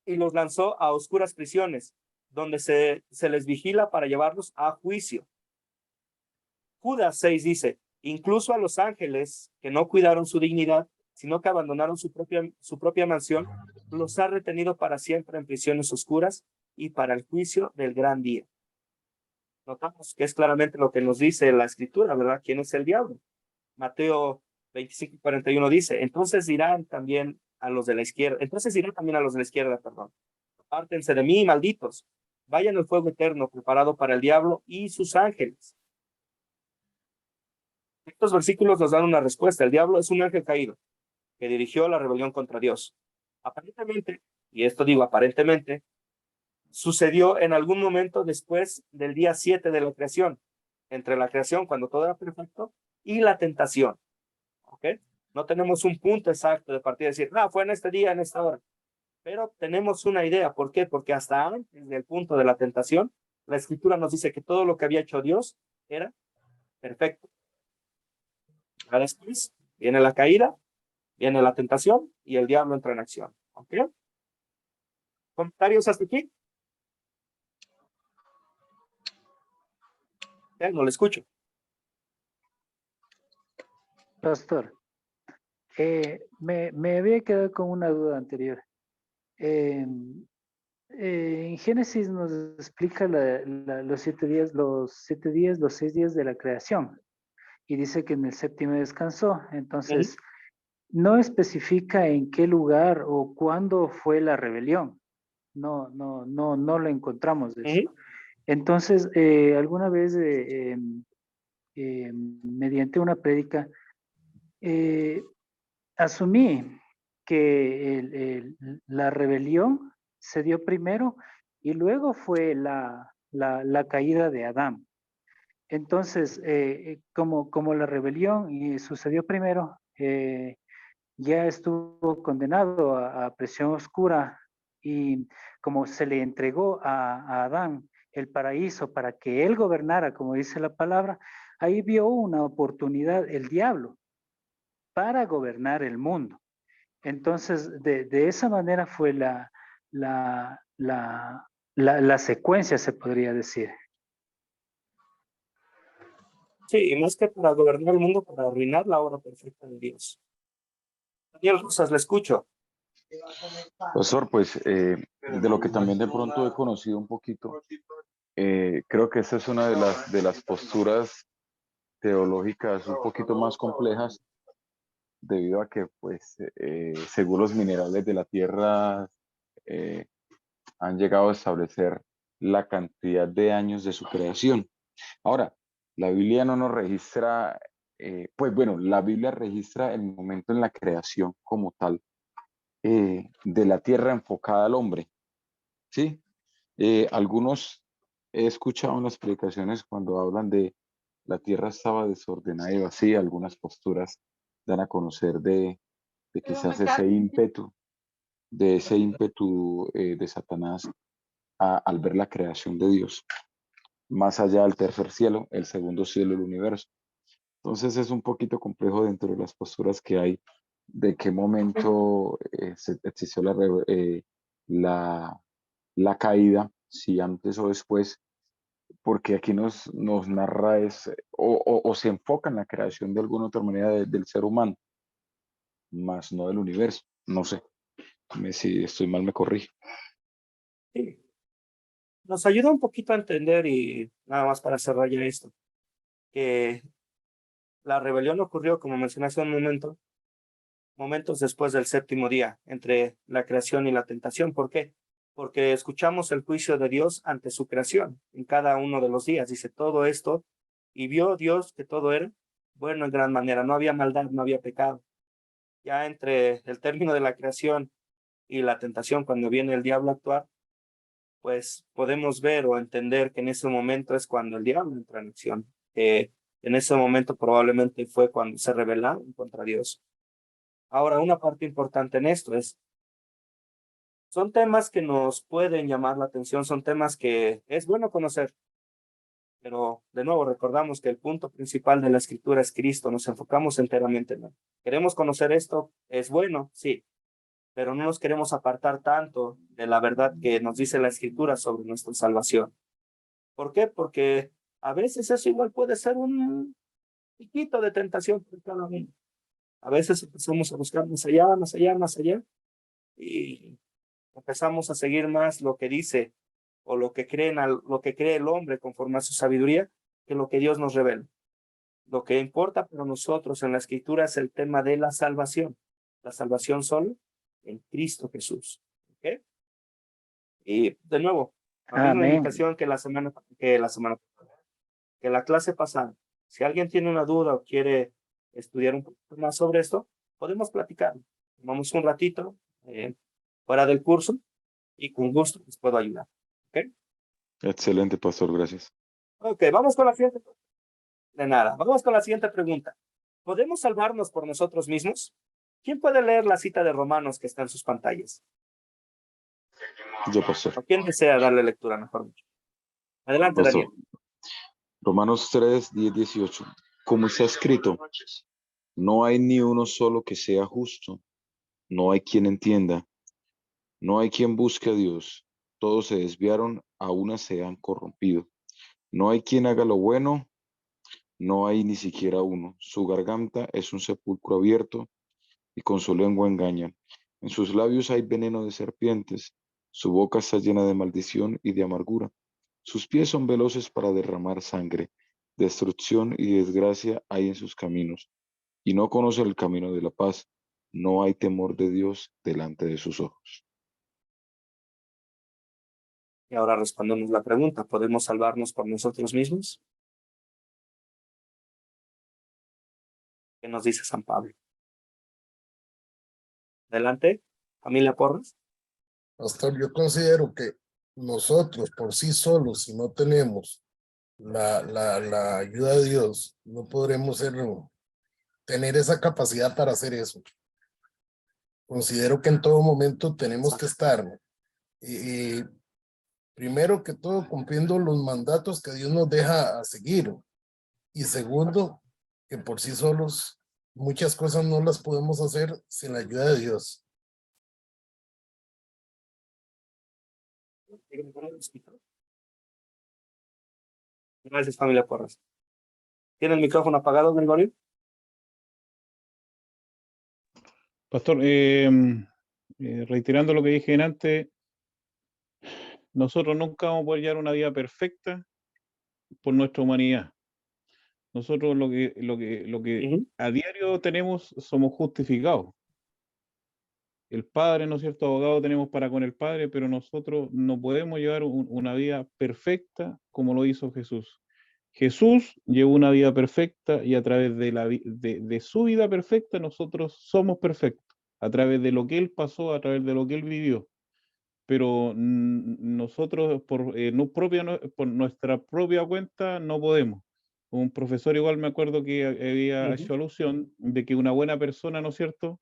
los lanzó a oscuras prisiones, donde se les vigila para llevarlos a juicio. Judas 6 dice: incluso a los ángeles que no cuidaron su dignidad, sino que abandonaron su propia mansión, los ha retenido para siempre en prisiones oscuras y para el juicio del gran día. Notamos que es claramente lo que nos dice la escritura, ¿verdad? ¿Quién es el diablo? Mateo 25:41 dice: entonces dirán también a los de la izquierda, perdón. Apártense de mí, malditos. Vayan al fuego eterno preparado para el diablo y sus ángeles. Estos versículos nos dan una respuesta. El diablo es un ángel caído que dirigió la rebelión contra Dios. Aparentemente, y esto digo aparentemente, sucedió en algún momento después del día 7 de la creación, entre la creación, cuando todo era perfecto, y la tentación. ¿Ok? No tenemos un punto exacto de partida, decir, no, fue en este día, en esta hora. Pero tenemos una idea. ¿Por qué? Porque hasta antes del punto de la tentación, la escritura nos dice que todo lo que había hecho Dios era perfecto. Ahora después viene la caída, viene la tentación y el diablo entra en acción. ¿Ok? ¿Comentarios hasta aquí? No le escucho. Pastor, me había quedado con una duda anterior. En Génesis nos explica los 7 días, los 6 días de la creación, y dice que en el séptimo descansó. Entonces, no especifica en qué lugar o cuándo fue la rebelión. No lo encontramos de eso. Entonces, alguna vez mediante una prédica, asumí que la rebelión se dio primero y luego fue la caída de Adán. Entonces, como la rebelión sucedió primero, ya estuvo condenado a prisión oscura, y como se le entregó a Adán el paraíso para que él gobernara, como dice la palabra, ahí vio una oportunidad el diablo para gobernar el mundo. Entonces, de esa manera fue la secuencia, se podría decir. Sí, y más que para gobernar el mundo, para arruinar la obra perfecta de Dios. Daniel Rosas, le escucho. Pastor, pues de lo que también de pronto he conocido un poquito, creo que esta es una de las posturas teológicas un poquito más complejas, debido a que, pues, según los minerales de la tierra, han llegado a establecer la cantidad de años de su creación. Ahora, la Biblia no nos registra, pues bueno, la Biblia registra el momento en la creación como tal, de la tierra enfocada al hombre, ¿sí? Algunos he escuchado en las predicaciones cuando hablan de la tierra estaba desordenada y vacía, algunas posturas dan a conocer de quizás ese ímpetu, de Satanás al ver la creación de Dios, más allá del tercer cielo, el segundo cielo del universo. Entonces es un poquito complejo dentro de las posturas que hay, de qué momento existió la caída, si antes o después, porque aquí nos narra o se enfoca en la creación de alguna otra manera del ser humano, más no del universo. No sé, si estoy mal me corrige. Sí. Nos ayuda un poquito a entender, y nada más para cerrar ya esto, que La rebelión ocurrió, como mencioné hace un momento, momentos después del séptimo día, entre la creación y la tentación. ¿Por qué? Porque escuchamos el juicio de Dios ante su creación en cada uno de los días. Dice todo esto, y vio Dios que todo era bueno en gran manera. No había maldad, no había pecado. Ya entre el término de la creación y la tentación, cuando viene el diablo a actuar, pues podemos ver o entender que en ese momento es cuando el diablo entra en acción. En ese momento probablemente fue cuando se rebelaron contra Dios. Ahora, una parte importante en esto son temas que nos pueden llamar la atención, son temas que es bueno conocer, pero de nuevo recordamos que el punto principal de la escritura es Cristo, nos enfocamos enteramente en él. Queremos conocer esto, es bueno, sí, pero no nos queremos apartar tanto de la verdad que nos dice la escritura sobre nuestra salvación. ¿Por qué? Porque a veces eso igual puede ser un piquito de tentación por cada uno. A veces empezamos a buscar más allá, más allá, más allá, y empezamos a seguir más lo que dice o lo que cree el hombre conforme a su sabiduría que lo que Dios nos revela. Lo que importa para nosotros en la escritura es el tema de la salvación solo en Cristo Jesús. ¿Okay? Y de nuevo, la misma Amén. invitación que la clase pasada. Si alguien tiene una duda o quiere estudiar un poco más sobre esto, podemos platicar. Tomamos un ratito fuera del curso y con gusto les puedo ayudar. ¿Ok? Excelente, pastor, gracias. Ok, vamos con la siguiente. De nada, vamos con la siguiente pregunta. ¿Podemos salvarnos por nosotros mismos? ¿Quién puede leer la cita de Romanos que está en sus pantallas? Yo, pastor. ¿O quién desea darle lectura, mejor dicho? Adelante, Pastor. Daniel. Romanos 3, 10, 18. Como está escrito, no hay ni uno solo que sea justo, no hay quien entienda, no hay quien busque a Dios, todos se desviaron, a una se han corrompido. No hay quien haga lo bueno, no hay ni siquiera uno. Su garganta es un sepulcro abierto y con su lengua engañan. En sus labios hay veneno de serpientes, su boca está llena de maldición y de amargura. Sus pies son veloces para derramar sangre, destrucción y desgracia hay en sus caminos, y no conocen el camino de la paz. No hay temor de Dios delante de sus ojos. Y ahora respondemos la pregunta, ¿podemos salvarnos por nosotros mismos? ¿Qué nos dice San Pablo? Adelante, familia Porras. Pastor, yo considero que nosotros por sí solos, si no tenemos la ayuda de Dios, no podremos tener esa capacidad para hacer eso. Considero que en todo momento tenemos que estar, primero que todo, cumpliendo los mandatos que Dios nos deja a seguir. Y segundo, que por sí solos muchas cosas no las podemos hacer sin la ayuda de Dios. Gracias, familia Porras. ¿Tiene el micrófono apagado, Gregorio? Pastor, reiterando lo que dije antes, nosotros nunca vamos a poder llevar una vida perfecta por nuestra humanidad. Nosotros lo que a diario tenemos, somos justificados. El Padre, ¿no es cierto? Abogado tenemos para con el Padre, pero nosotros no podemos llevar una vida perfecta como lo hizo Jesús. Jesús llevó una vida perfecta y a través de su vida perfecta nosotros somos perfectos, a través de lo que Él pasó, a través de lo que Él vivió. Pero nosotros por nuestra propia cuenta no podemos. Un profesor igual me acuerdo que había hecho alusión de que una buena persona, ¿no es cierto?,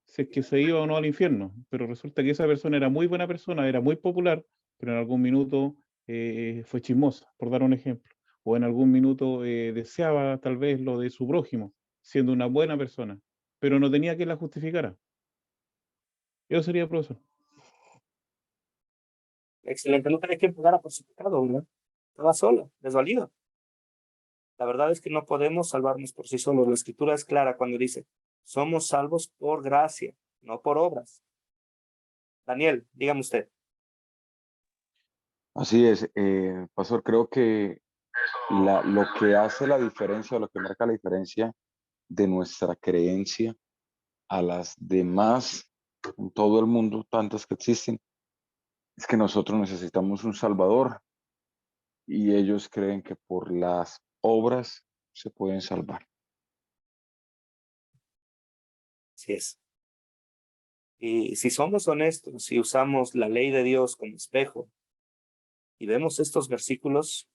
si es que se iba o no al infierno, pero resulta que esa persona era muy buena persona, era muy popular, pero en algún minuto fue chismosa, por dar un ejemplo, o en algún minuto deseaba tal vez lo de su prójimo, siendo una buena persona, pero no tenía quien la justificara. Eso sería, profesor. Excelente, no tenés que pagar por su pecado, ¿verdad? Estaba solo, desvalido. La verdad es que no podemos salvarnos por sí solos. La escritura es clara cuando dice, somos salvos por gracia, no por obras. Daniel, dígame usted. Así es, pastor, creo que lo que hace la diferencia, lo que marca la diferencia de nuestra creencia a las demás en todo el mundo, tantas que existen, es que nosotros necesitamos un Salvador y ellos creen que por las obras se pueden salvar. Así es. Y si somos honestos, si usamos la ley de Dios como espejo y vemos estos versículos,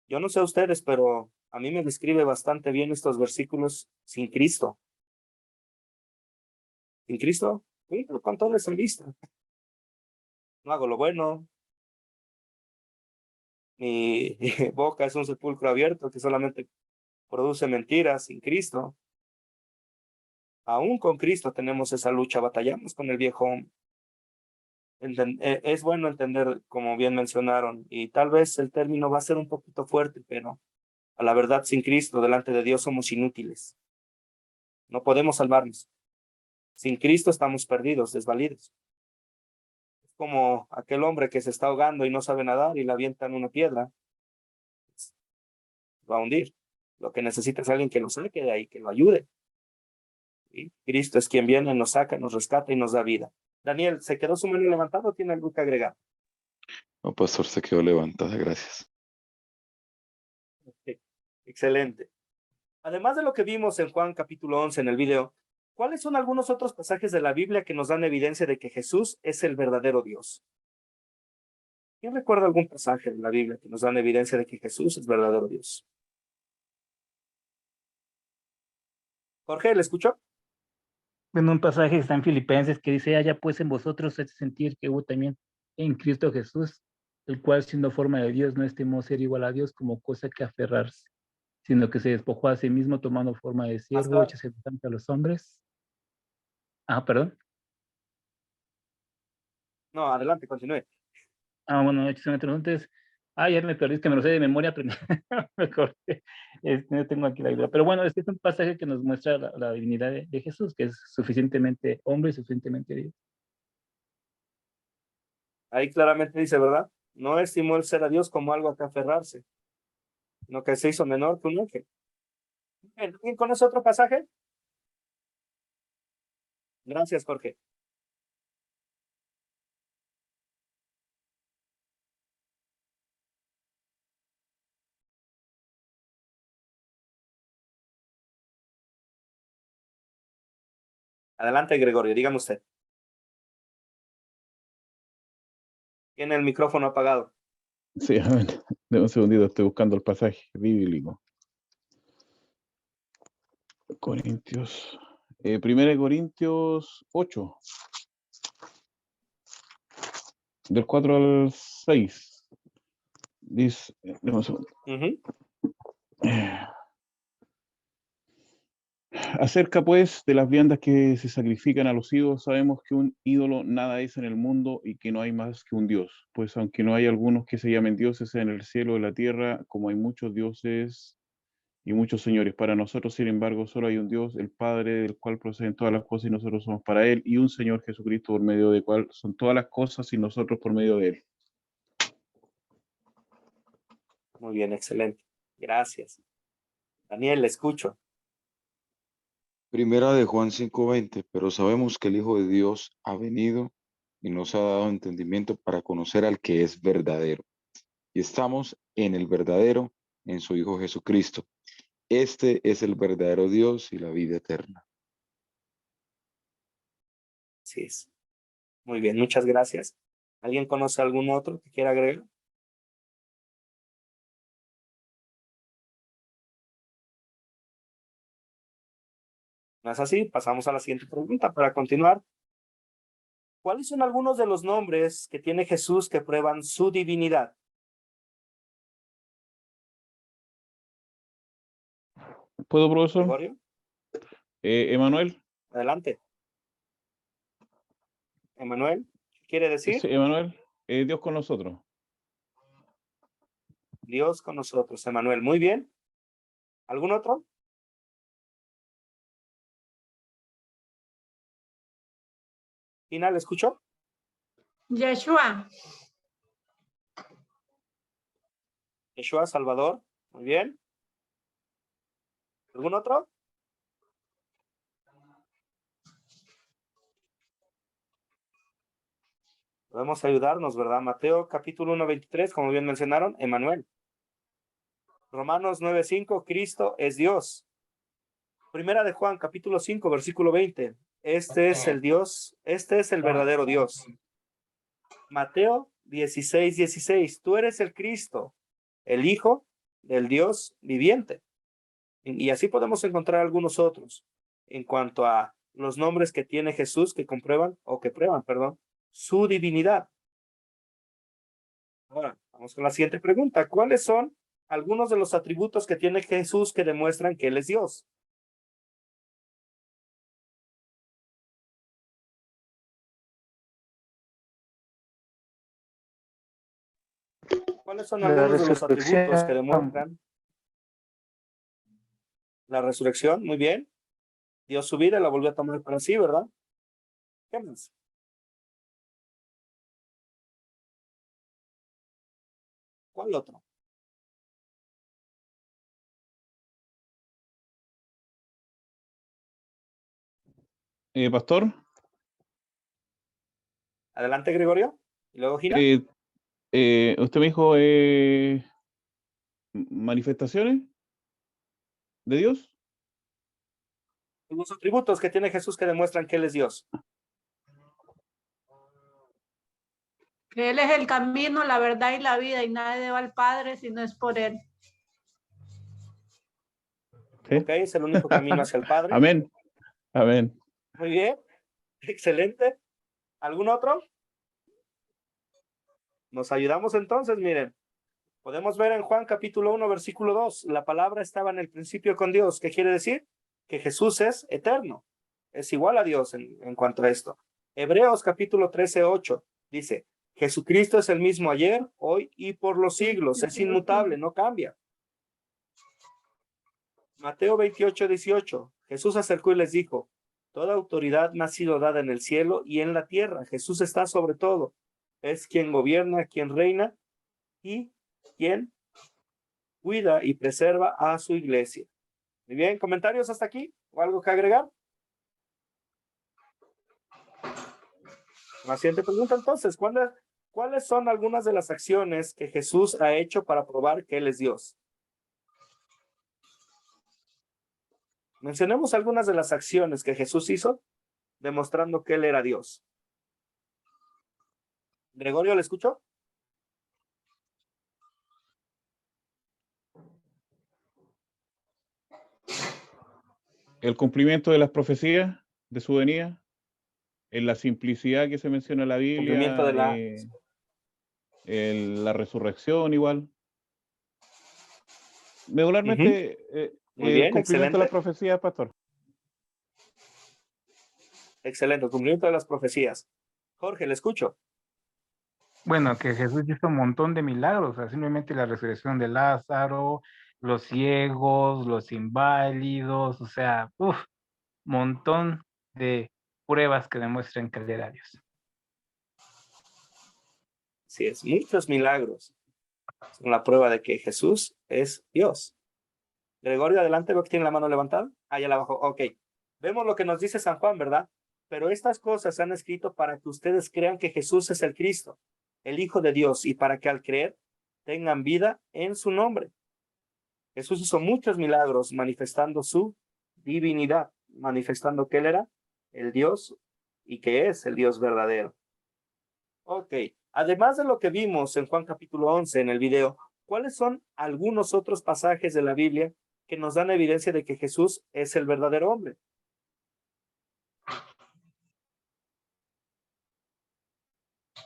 yo no sé ustedes, pero a mí me describe bastante bien estos versículos sin Cristo. Sin Cristo, con todo eso en vista. No hago lo bueno. Mi boca es un sepulcro abierto que solamente produce mentiras. Sin Cristo, aún con Cristo tenemos esa lucha, batallamos con el viejo hombre. Es bueno entender, como bien mencionaron, y tal vez el término va a ser un poquito fuerte, pero a la verdad, sin Cristo, delante de Dios somos inútiles. No podemos salvarnos. Sin Cristo estamos perdidos, desvalidos. Es como aquel hombre que se está ahogando y no sabe nadar y le avientan una piedra. Va a hundir. Lo que necesita es alguien que lo saque de ahí, que lo ayude. ¿Sí? Cristo es quien viene, nos saca, nos rescata y nos da vida. Daniel, ¿se quedó su mano levantado o tiene algo que agregar? No, pastor, se quedó levantada, gracias. Sí. Excelente. Además de lo que vimos en Juan capítulo 11 en el video, ¿cuáles son algunos otros pasajes de la Biblia que nos dan evidencia de que Jesús es el verdadero Dios? ¿Quién recuerda algún pasaje de la Biblia que nos dan evidencia de que Jesús es verdadero Dios? Jorge, ¿le escuchó? En un pasaje está en Filipenses que dice, haya pues en vosotros este sentir que hubo también en Cristo Jesús, el cual siendo forma de Dios no estimó ser igual a Dios como cosa que aferrarse, sino que se despojó a sí mismo tomando forma de siervo, hecho semejante a los hombres. Perdón. No, adelante, continúe. Bueno, hecho semejante a los hombres. Ya me perdí, es que me lo sé de memoria, pero me corté. No tengo aquí la Biblia. Pero bueno, este es un pasaje que nos muestra la divinidad de Jesús, que es suficientemente hombre y suficientemente Dios. Ahí claramente dice, ¿verdad? No estimó el ser a Dios como algo a que aferrarse, sino que se hizo menor que un ángel. ¿Alguien conoce otro pasaje? Gracias, Jorge. Adelante, Gregorio, dígame usted. Tiene el micrófono apagado. Sí, a ver, deme un segundito, estoy buscando el pasaje bíblico. Corintios. 1 Corintios 8. Del 4 al 6. Dice, deme un segundo. Acerca pues de las viandas que se sacrifican a los ídolos, sabemos que un ídolo nada es en el mundo y que no hay más que un Dios. Pues aunque no hay algunos que se llamen dioses en el cielo o en la tierra, como hay muchos dioses y muchos señores, para nosotros, sin embargo, solo hay un Dios, el Padre, del cual proceden todas las cosas y nosotros somos para Él, y un Señor Jesucristo, por medio del cual son todas las cosas y nosotros por medio de Él. Muy bien, excelente. Gracias. Daniel, le escucho. Primera de Juan 5:20, pero sabemos que el Hijo de Dios ha venido y nos ha dado entendimiento para conocer al que es verdadero. Y estamos en el verdadero, en su Hijo Jesucristo. Este es el verdadero Dios y la vida eterna. Así es. Muy bien, muchas gracias. ¿Alguien conoce algún otro que quiera agregar? No es así, pasamos a la siguiente pregunta para continuar. ¿Cuáles son algunos de los nombres que tiene Jesús que prueban su divinidad? ¿Puedo, profesor? Gregorio, Emanuel. adelante. Emanuel, ¿qué quiere decir? Sí, Emanuel, Dios con nosotros. Dios con nosotros, Emanuel. Muy bien. ¿Algún otro? Ina, ¿le escuchó? Yeshua. Yeshua Salvador. Muy bien. ¿Algún otro? Podemos ayudarnos, ¿verdad? Mateo capítulo 1, 23, como bien mencionaron, Emmanuel. Romanos 9:5, Cristo es Dios. Primera de Juan, capítulo 5, versículo 20. Este es el Dios, este es el verdadero Dios. Mateo 16:16. Tú eres el Cristo, el Hijo del Dios viviente. Y así podemos encontrar algunos otros en cuanto a los nombres que tiene Jesús que comprueban, o que prueban, perdón, su divinidad. Ahora, vamos con la siguiente pregunta. ¿Cuáles son algunos de los atributos que tiene Jesús que demuestran que Él es Dios? ¿Cuáles son La algunos de los atributos que resurrección. demuestran la resurrección? Muy bien. Dio su vida y la volvió a tomar para sí, ¿verdad? ¿Qué más? ¿Cuál otro? Pastor, Adelante, Gregorio. Y luego Gina. usted me dijo manifestaciones de Dios. Los atributos que tiene Jesús que demuestran que Él es Dios. Que Él es el camino, la verdad y la vida, y nadie va al Padre si no es por Él. ¿Sí? Ok, es el único camino hacia el Padre. Amén. Amén. Muy bien. Excelente. ¿Algún otro? Nos ayudamos entonces, miren. Podemos ver en Juan capítulo 1, versículo 2. La palabra estaba en el principio con Dios. ¿Qué quiere decir? Que Jesús es eterno. Es igual a Dios en cuanto a esto. Hebreos capítulo 13, 8. Dice, Jesucristo es el mismo ayer, hoy y por los siglos. Es inmutable, no cambia. Mateo 28, 18. Jesús acercó y les dijo, toda autoridad me ha sido dada en el cielo y en la tierra. Jesús está sobre todo. Es quien gobierna, quien reina y quien cuida y preserva a su iglesia. Muy bien, ¿comentarios hasta aquí? ¿O algo que agregar? La siguiente pregunta entonces, ¿cuáles son algunas de las acciones que Jesús ha hecho para probar que Él es Dios? Mencionemos algunas de las acciones que Jesús hizo demostrando que Él era Dios. Gregorio, ¿le escucho? El cumplimiento de las profecías de su venida, en la simplicidad que se menciona en la Cumplimiento Biblia, de la resurrección igual. Regularmente, Muy el bien, cumplimiento excelente. de las profecías, pastor. Excelente, el cumplimiento de las profecías. Jorge, le escucho. Bueno, que Jesús hizo un montón de milagros, o sea, simplemente la resurrección de Lázaro, los ciegos, los inválidos, o sea, montón de pruebas que demuestran que Él era Dios. Sí, es muchos milagros. Son la prueba de que Jesús es Dios. Gregorio, adelante, veo que tiene la mano levantada. Allá abajo, ok. Vemos lo que nos dice San Juan, ¿verdad? Pero estas cosas se han escrito para que ustedes crean que Jesús es el Cristo, el Hijo de Dios, y para que al creer tengan vida en su nombre. Jesús hizo muchos milagros manifestando su divinidad, manifestando que Él era el Dios y que es el Dios verdadero. Ok, además de lo que vimos en Juan capítulo 11 en el video, ¿cuáles son algunos otros pasajes de la Biblia que nos dan evidencia de que Jesús es el verdadero hombre?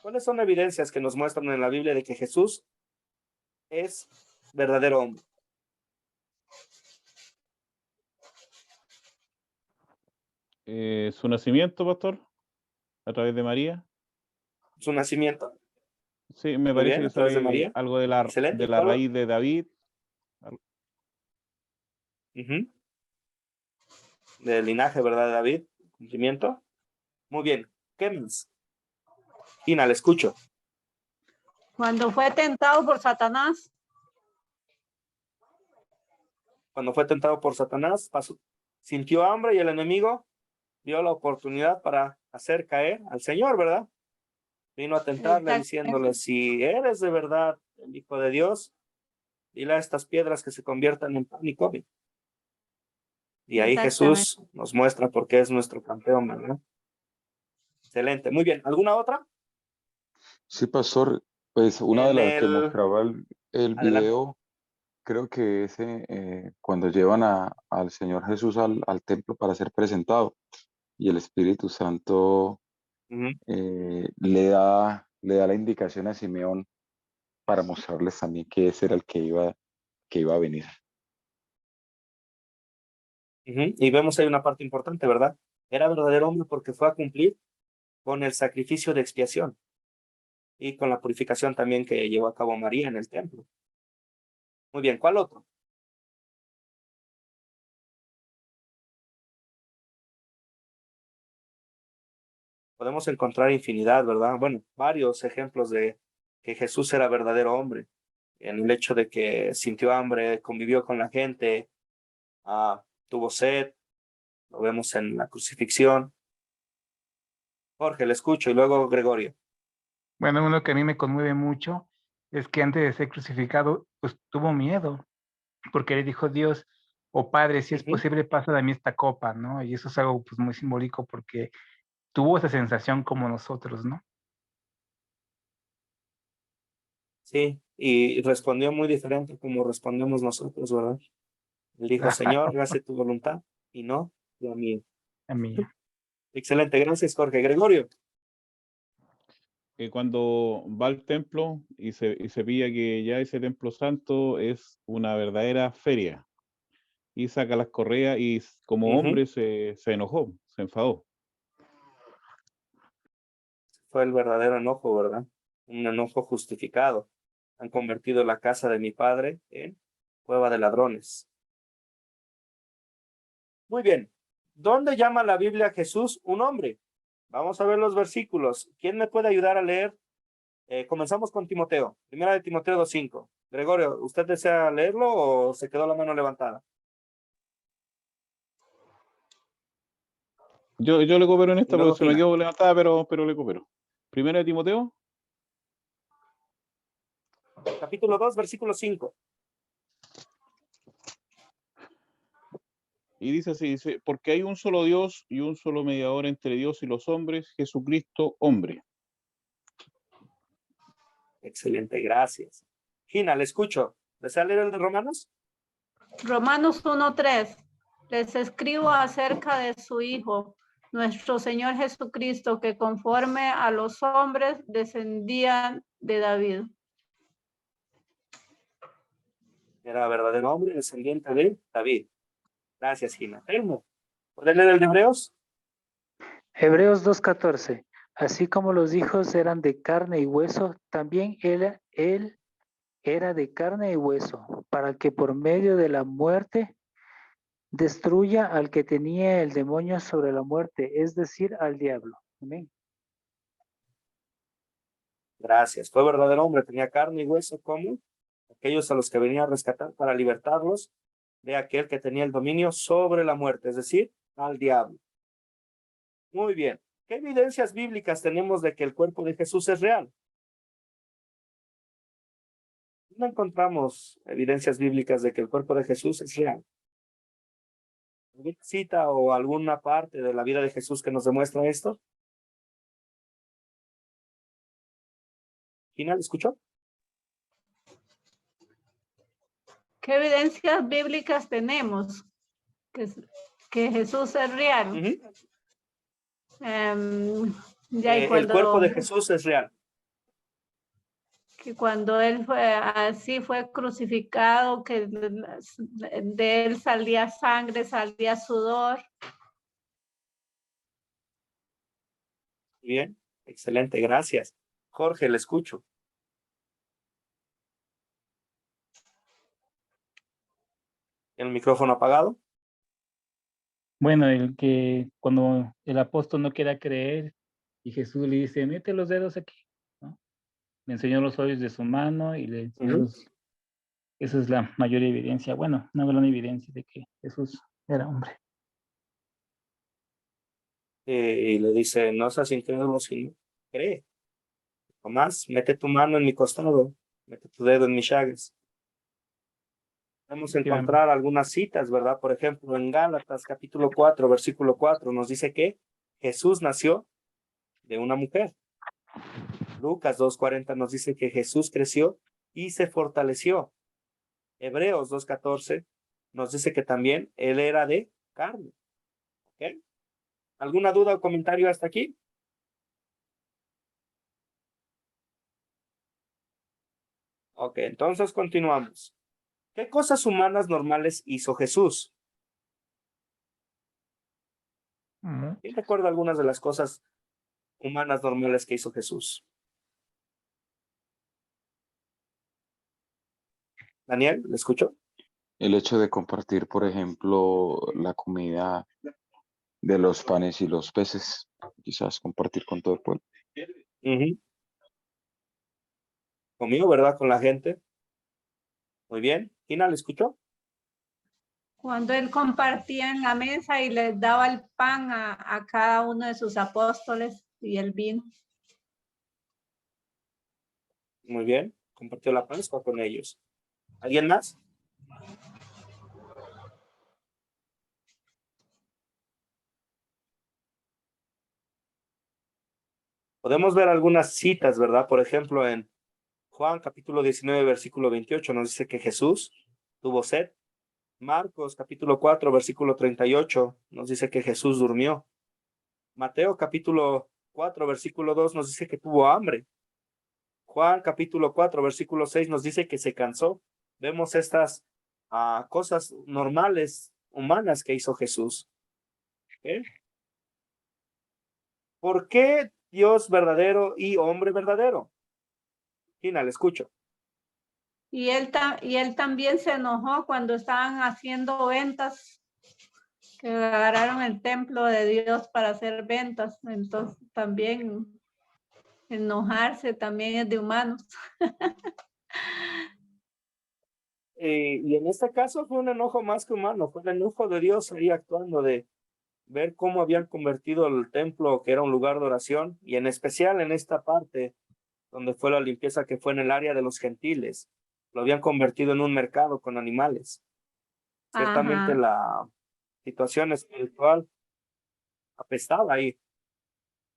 ¿Cuáles son evidencias que nos muestran en la Biblia de que Jesús es verdadero hombre? Su nacimiento, pastor, a través de María. Su nacimiento. Sí, me Muy parece bien, que a través de sale María. algo de la Excelente. raíz de David. Del linaje, ¿verdad, de David? Cumplimiento. Muy bien. ¿Qué más? Ina, le escucho. Cuando fue tentado por Satanás. cuando fue tentado por Satanás, sintió hambre y el enemigo dio la oportunidad para hacer caer al Señor, ¿verdad? Vino a tentarle diciéndole, si eres de verdad el Hijo de Dios, dile a estas piedras que se conviertan en pan y come. Y ahí Jesús nos muestra por qué es nuestro campeón, ¿verdad? Excelente, muy bien. ¿Alguna otra? Sí, pastor, pues una de las que mostraba el Adelante. video, creo que es cuando llevan al Señor Jesús al templo para ser presentado y el Espíritu Santo le da la indicación a Simeón para mostrarles también que ese era el que iba a venir. Y vemos ahí una parte importante, ¿verdad? Era verdadero hombre porque fue a cumplir con el sacrificio de expiación y con la purificación también que llevó a cabo María en el templo. Muy bien, ¿cuál otro? Podemos encontrar infinidad, ¿verdad? Bueno, varios ejemplos de que Jesús era verdadero hombre, en el hecho de que sintió hambre, convivió con la gente, tuvo sed, lo vemos en la crucifixión. Jorge, le escucho, y luego Gregorio. Bueno, uno que a mí me conmueve mucho es que antes de ser crucificado, pues tuvo miedo, porque le dijo Dios, o Padre, si es posible, pasa de mí esta copa, ¿no? Y eso es algo pues muy simbólico porque tuvo esa sensación como nosotros, ¿no? Sí, y respondió muy diferente como respondemos nosotros, ¿verdad? Él dijo, Señor, hágase tu voluntad, y no la mía. La mía. Excelente, gracias, Jorge. Gregorio. Cuando va al templo y se pilla que ya ese templo santo es una verdadera feria, y saca las correas y como hombre se enojó, se enfadó. Fue el verdadero enojo, ¿verdad? Un enojo justificado. Han convertido la casa de mi padre en cueva de ladrones. Muy bien. ¿Dónde llama la Biblia a Jesús un hombre? Vamos a ver los versículos. ¿Quién me puede ayudar a leer? Comenzamos con Timoteo. Primera de Timoteo 2:5. Gregorio, ¿usted desea leerlo o se quedó la mano levantada? Yo le coopero en esta luego porque se me Tina. quedó levantada, pero le coopero. Primera de Timoteo. Capítulo 2, versículo 5. Y dice así, dice, porque hay un solo Dios y un solo mediador entre Dios y los hombres, Jesucristo, hombre. Excelente, gracias. Gina, le escucho. ¿Desea leer el de Romanos? Romanos 1:3. Les escribo acerca de su Hijo, nuestro Señor Jesucristo, que conforme a los hombres descendía de David. Era verdadero hombre, descendiente de David. Gracias, Gina. Elmo, ¿puede leer el de Hebreos? Hebreos 2:14. Así como los hijos eran de carne y hueso, también él era de carne y hueso, para que por medio de la muerte destruya al que tenía el demonio sobre la muerte, es decir, al diablo. Amén. Gracias. Fue verdadero hombre, tenía carne y hueso como aquellos a los que venía a rescatar para libertarlos de aquel que tenía el dominio sobre la muerte, es decir, al diablo. Muy bien. ¿Qué evidencias bíblicas tenemos de que el cuerpo de Jesús es real? No encontramos evidencias bíblicas de que el cuerpo de Jesús es real. ¿Alguna cita o alguna parte de la vida de Jesús que nos demuestra esto? Gina, ¿le escuchó? ¿Qué evidencias bíblicas tenemos que Jesús es real? El cuerpo de Jesús es real. Que cuando él fue crucificado, que de él salía sangre, salía sudor. Bien, excelente, gracias. Jorge, le escucho. ¿El micrófono apagado? Bueno, el que cuando el apóstol no quiera creer y Jesús le dice, mete los dedos aquí, ¿no? Le enseñó los hoyos de su mano y le enseñó Esa es la mayor evidencia, bueno, una gran evidencia de que Jesús era hombre. Y le dice, no seas incrédulo, sino cree. Tomás, mete tu mano en mi costado, mete tu dedo en mis llagas. Podemos encontrar algunas citas, ¿verdad? Por ejemplo, en Gálatas capítulo 4, versículo 4, nos dice que Jesús nació de una mujer. Lucas 2:40 nos dice que Jesús creció y se fortaleció. Hebreos 2:14 nos dice que también él era de carne. ¿Okay? ¿Alguna duda o comentario hasta aquí? Ok, entonces continuamos. ¿Qué cosas humanas normales hizo Jesús? ¿Quién recuerda algunas de las cosas humanas normales que hizo Jesús? Daniel, ¿le escucho? El hecho de compartir, por ejemplo, la comida de los panes y los peces, quizás compartir con todo el pueblo. Conmigo, ¿verdad? Con la gente. Muy bien. Gina, ¿le escuchó? Cuando él compartía en la mesa y les daba el pan a cada uno de sus apóstoles y el vino. Muy bien. Compartió la Pascua con ellos. ¿Alguien más? Podemos ver algunas citas, ¿verdad? Por ejemplo, en Juan capítulo 19, versículo 28 nos dice que Jesús tuvo sed. Marcos capítulo 4, versículo 38 nos dice que Jesús durmió. Mateo capítulo 4, versículo 2 nos dice que tuvo hambre. Juan capítulo 4, versículo 6 nos dice que se cansó. Vemos estas cosas normales, humanas que hizo Jesús. ¿Okay? ¿Por qué Dios verdadero y hombre verdadero? Gina, le escucho. Y él también se enojó cuando estaban haciendo ventas, que agarraron el templo de Dios para hacer ventas. Entonces también enojarse también es de humanos. Y en este caso fue un enojo más que humano, fue el enojo de Dios ahí actuando, de ver cómo habían convertido el templo, que era un lugar de oración, y en especial en esta parte donde fue la limpieza, que fue en el área de los gentiles, lo habían convertido en un mercado con animales. Ciertamente la situación espiritual apestaba ahí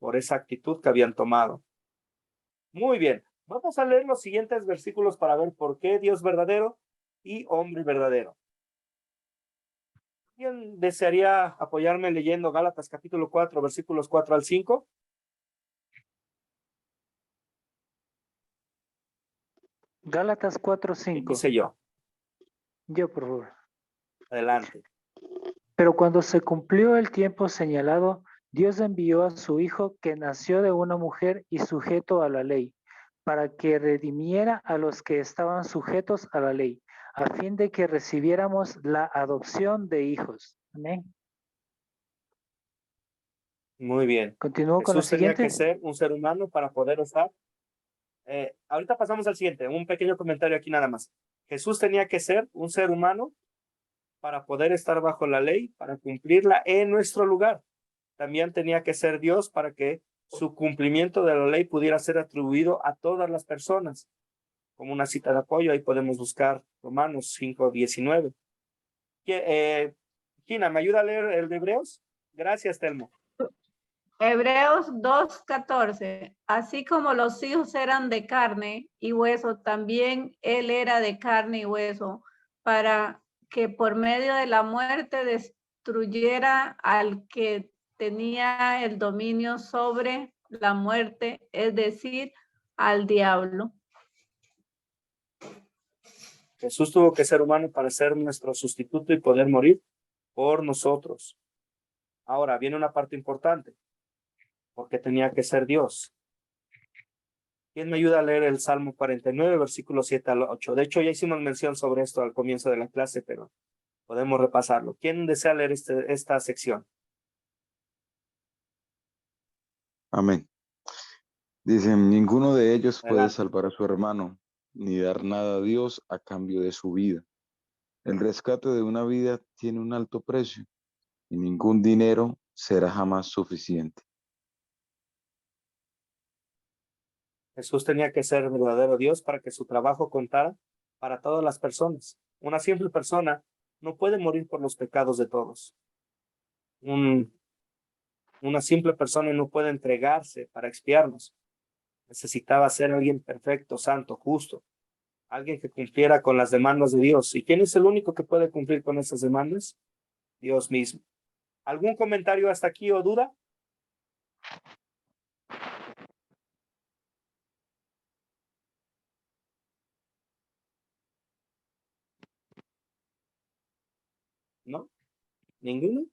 por esa actitud que habían tomado. Muy bien, vamos a leer los siguientes versículos para ver por qué Dios verdadero y hombre verdadero. ¿Quién desearía apoyarme leyendo Gálatas capítulo 4, versículos 4 al 5? Gálatas 4:5. Dice yo. Yo, por favor. Adelante. Pero cuando se cumplió el tiempo señalado, Dios envió a su Hijo, que nació de una mujer y sujeto a la ley, para que redimiera a los que estaban sujetos a la ley, a fin de que recibiéramos la adopción de hijos. Amén. Muy bien. Continúo con la Jesús tenía siguiente. que ser un ser humano para poder estar. Ahorita pasamos al siguiente, un pequeño comentario aquí nada más. Jesús tenía que ser un ser humano para poder estar bajo la ley, para cumplirla en nuestro lugar. También tenía que ser Dios para que su cumplimiento de la ley pudiera ser atribuido a todas las personas. Como una cita de apoyo, ahí podemos buscar Romanos 5:19. Gina, ¿me ayuda a leer el de Hebreos? Gracias, Telmo. Hebreos 2:14. Así como los hijos eran de carne y hueso, también él era de carne y hueso, para que por medio de la muerte destruyera al que tenía el dominio sobre la muerte, es decir, al diablo. Jesús tuvo que ser humano para ser nuestro sustituto y poder morir por nosotros. Ahora viene una parte importante, porque tenía que ser Dios. ¿Quién me ayuda a leer el Salmo 49, versículos 7 al 8? De hecho, ya hicimos mención sobre esto al comienzo de la clase, pero podemos repasarlo. ¿Quién desea leer esta sección? Amén. Dicen, ninguno de ellos puede Adelante. salvar a su hermano, ni dar nada a Dios a cambio de su vida. El rescate de una vida tiene un alto precio y ningún dinero será jamás suficiente. Jesús tenía que ser verdadero Dios para que su trabajo contara para todas las personas. Una simple persona no puede morir por los pecados de todos. Una simple persona no puede entregarse para expiarnos. Necesitaba ser alguien perfecto, santo, justo, alguien que cumpliera con las demandas de Dios. ¿Y quién es el único que puede cumplir con esas demandas? Dios mismo. ¿Algún comentario hasta aquí o duda? ¿No? ¿Ninguno?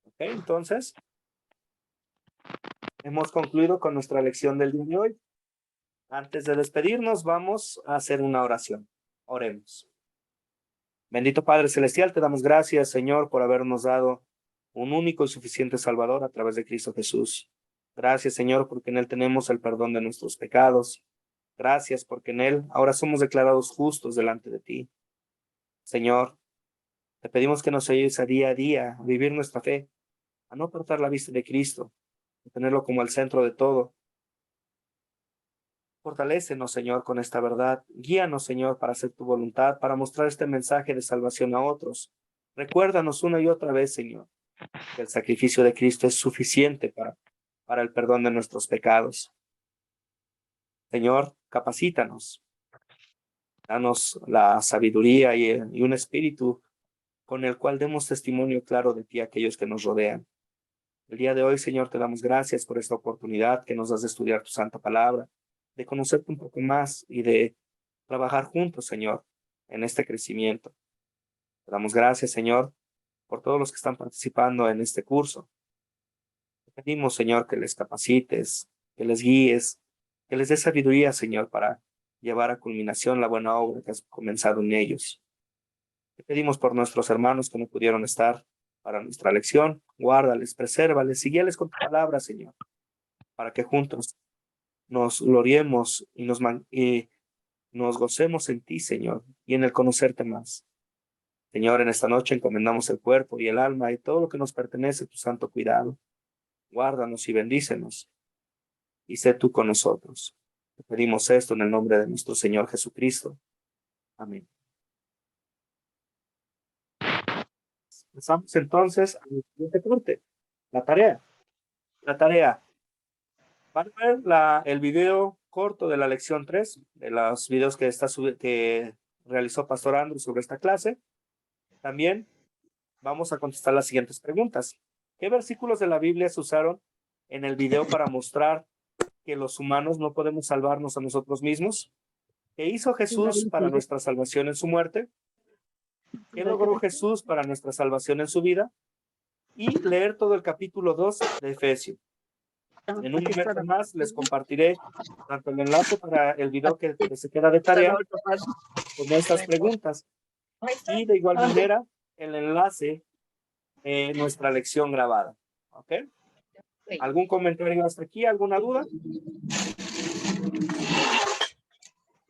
Ok, entonces hemos concluido con nuestra lección del día de hoy. Antes de despedirnos, vamos a hacer una oración. Oremos. Bendito Padre Celestial, te damos gracias, Señor, por habernos dado un único y suficiente Salvador a través de Cristo Jesús. Gracias, Señor, porque en Él tenemos el perdón de nuestros pecados. Gracias, porque en Él ahora somos declarados justos delante de ti. Señor, te pedimos que nos ayudes a día a vivir nuestra fe, a no apartar la vista de Cristo, a tenerlo como el centro de todo. Fortalécenos, Señor, con esta verdad. Guíanos, Señor, para hacer tu voluntad, para mostrar este mensaje de salvación a otros. Recuérdanos una y otra vez, Señor, que el sacrificio de Cristo es suficiente para el perdón de nuestros pecados. Señor, capacítanos. Danos la sabiduría y un espíritu con el cual demos testimonio claro de ti a aquellos que nos rodean. El día de hoy, Señor, te damos gracias por esta oportunidad que nos das de estudiar tu santa palabra, de conocerte un poco más y de trabajar juntos, Señor, en este crecimiento. Te damos gracias, Señor, por todos los que están participando en este curso. Te pedimos, Señor, que les capacites, que les guíes, que les des sabiduría, Señor, para llevar a culminación la buena obra que has comenzado en ellos. Te pedimos por nuestros hermanos que no pudieron estar para nuestra lección. Guárdales, presérvales y guíales con tu palabra, Señor, para que juntos nos gloriemos y nos gocemos en ti, Señor, y en el conocerte más. Señor, en esta noche encomendamos el cuerpo y el alma y todo lo que nos pertenece a tu santo cuidado. Guárdanos y bendícenos, y sé tú con nosotros. Te pedimos esto en el nombre de nuestro Señor Jesucristo. Amén. Pasamos entonces al siguiente corte. La tarea. Van a ver el video corto de la lección 3, de los videos que realizó Pastor Andrew sobre esta clase. También vamos a contestar las siguientes preguntas. ¿Qué versículos de la Biblia se usaron en el video para mostrar que los humanos no podemos salvarnos a nosotros mismos? ¿Qué hizo Jesús para nuestra salvación en su muerte? ¿Qué logró Jesús para nuestra salvación en su vida? Y leer todo el capítulo 2 de Efesios. En un momento más les compartiré tanto el enlace para el video que se queda de tarea como estas preguntas. Y de igual manera el enlace nuestra lección grabada. ¿Ok? ¿Algún comentario hasta aquí? ¿Alguna duda?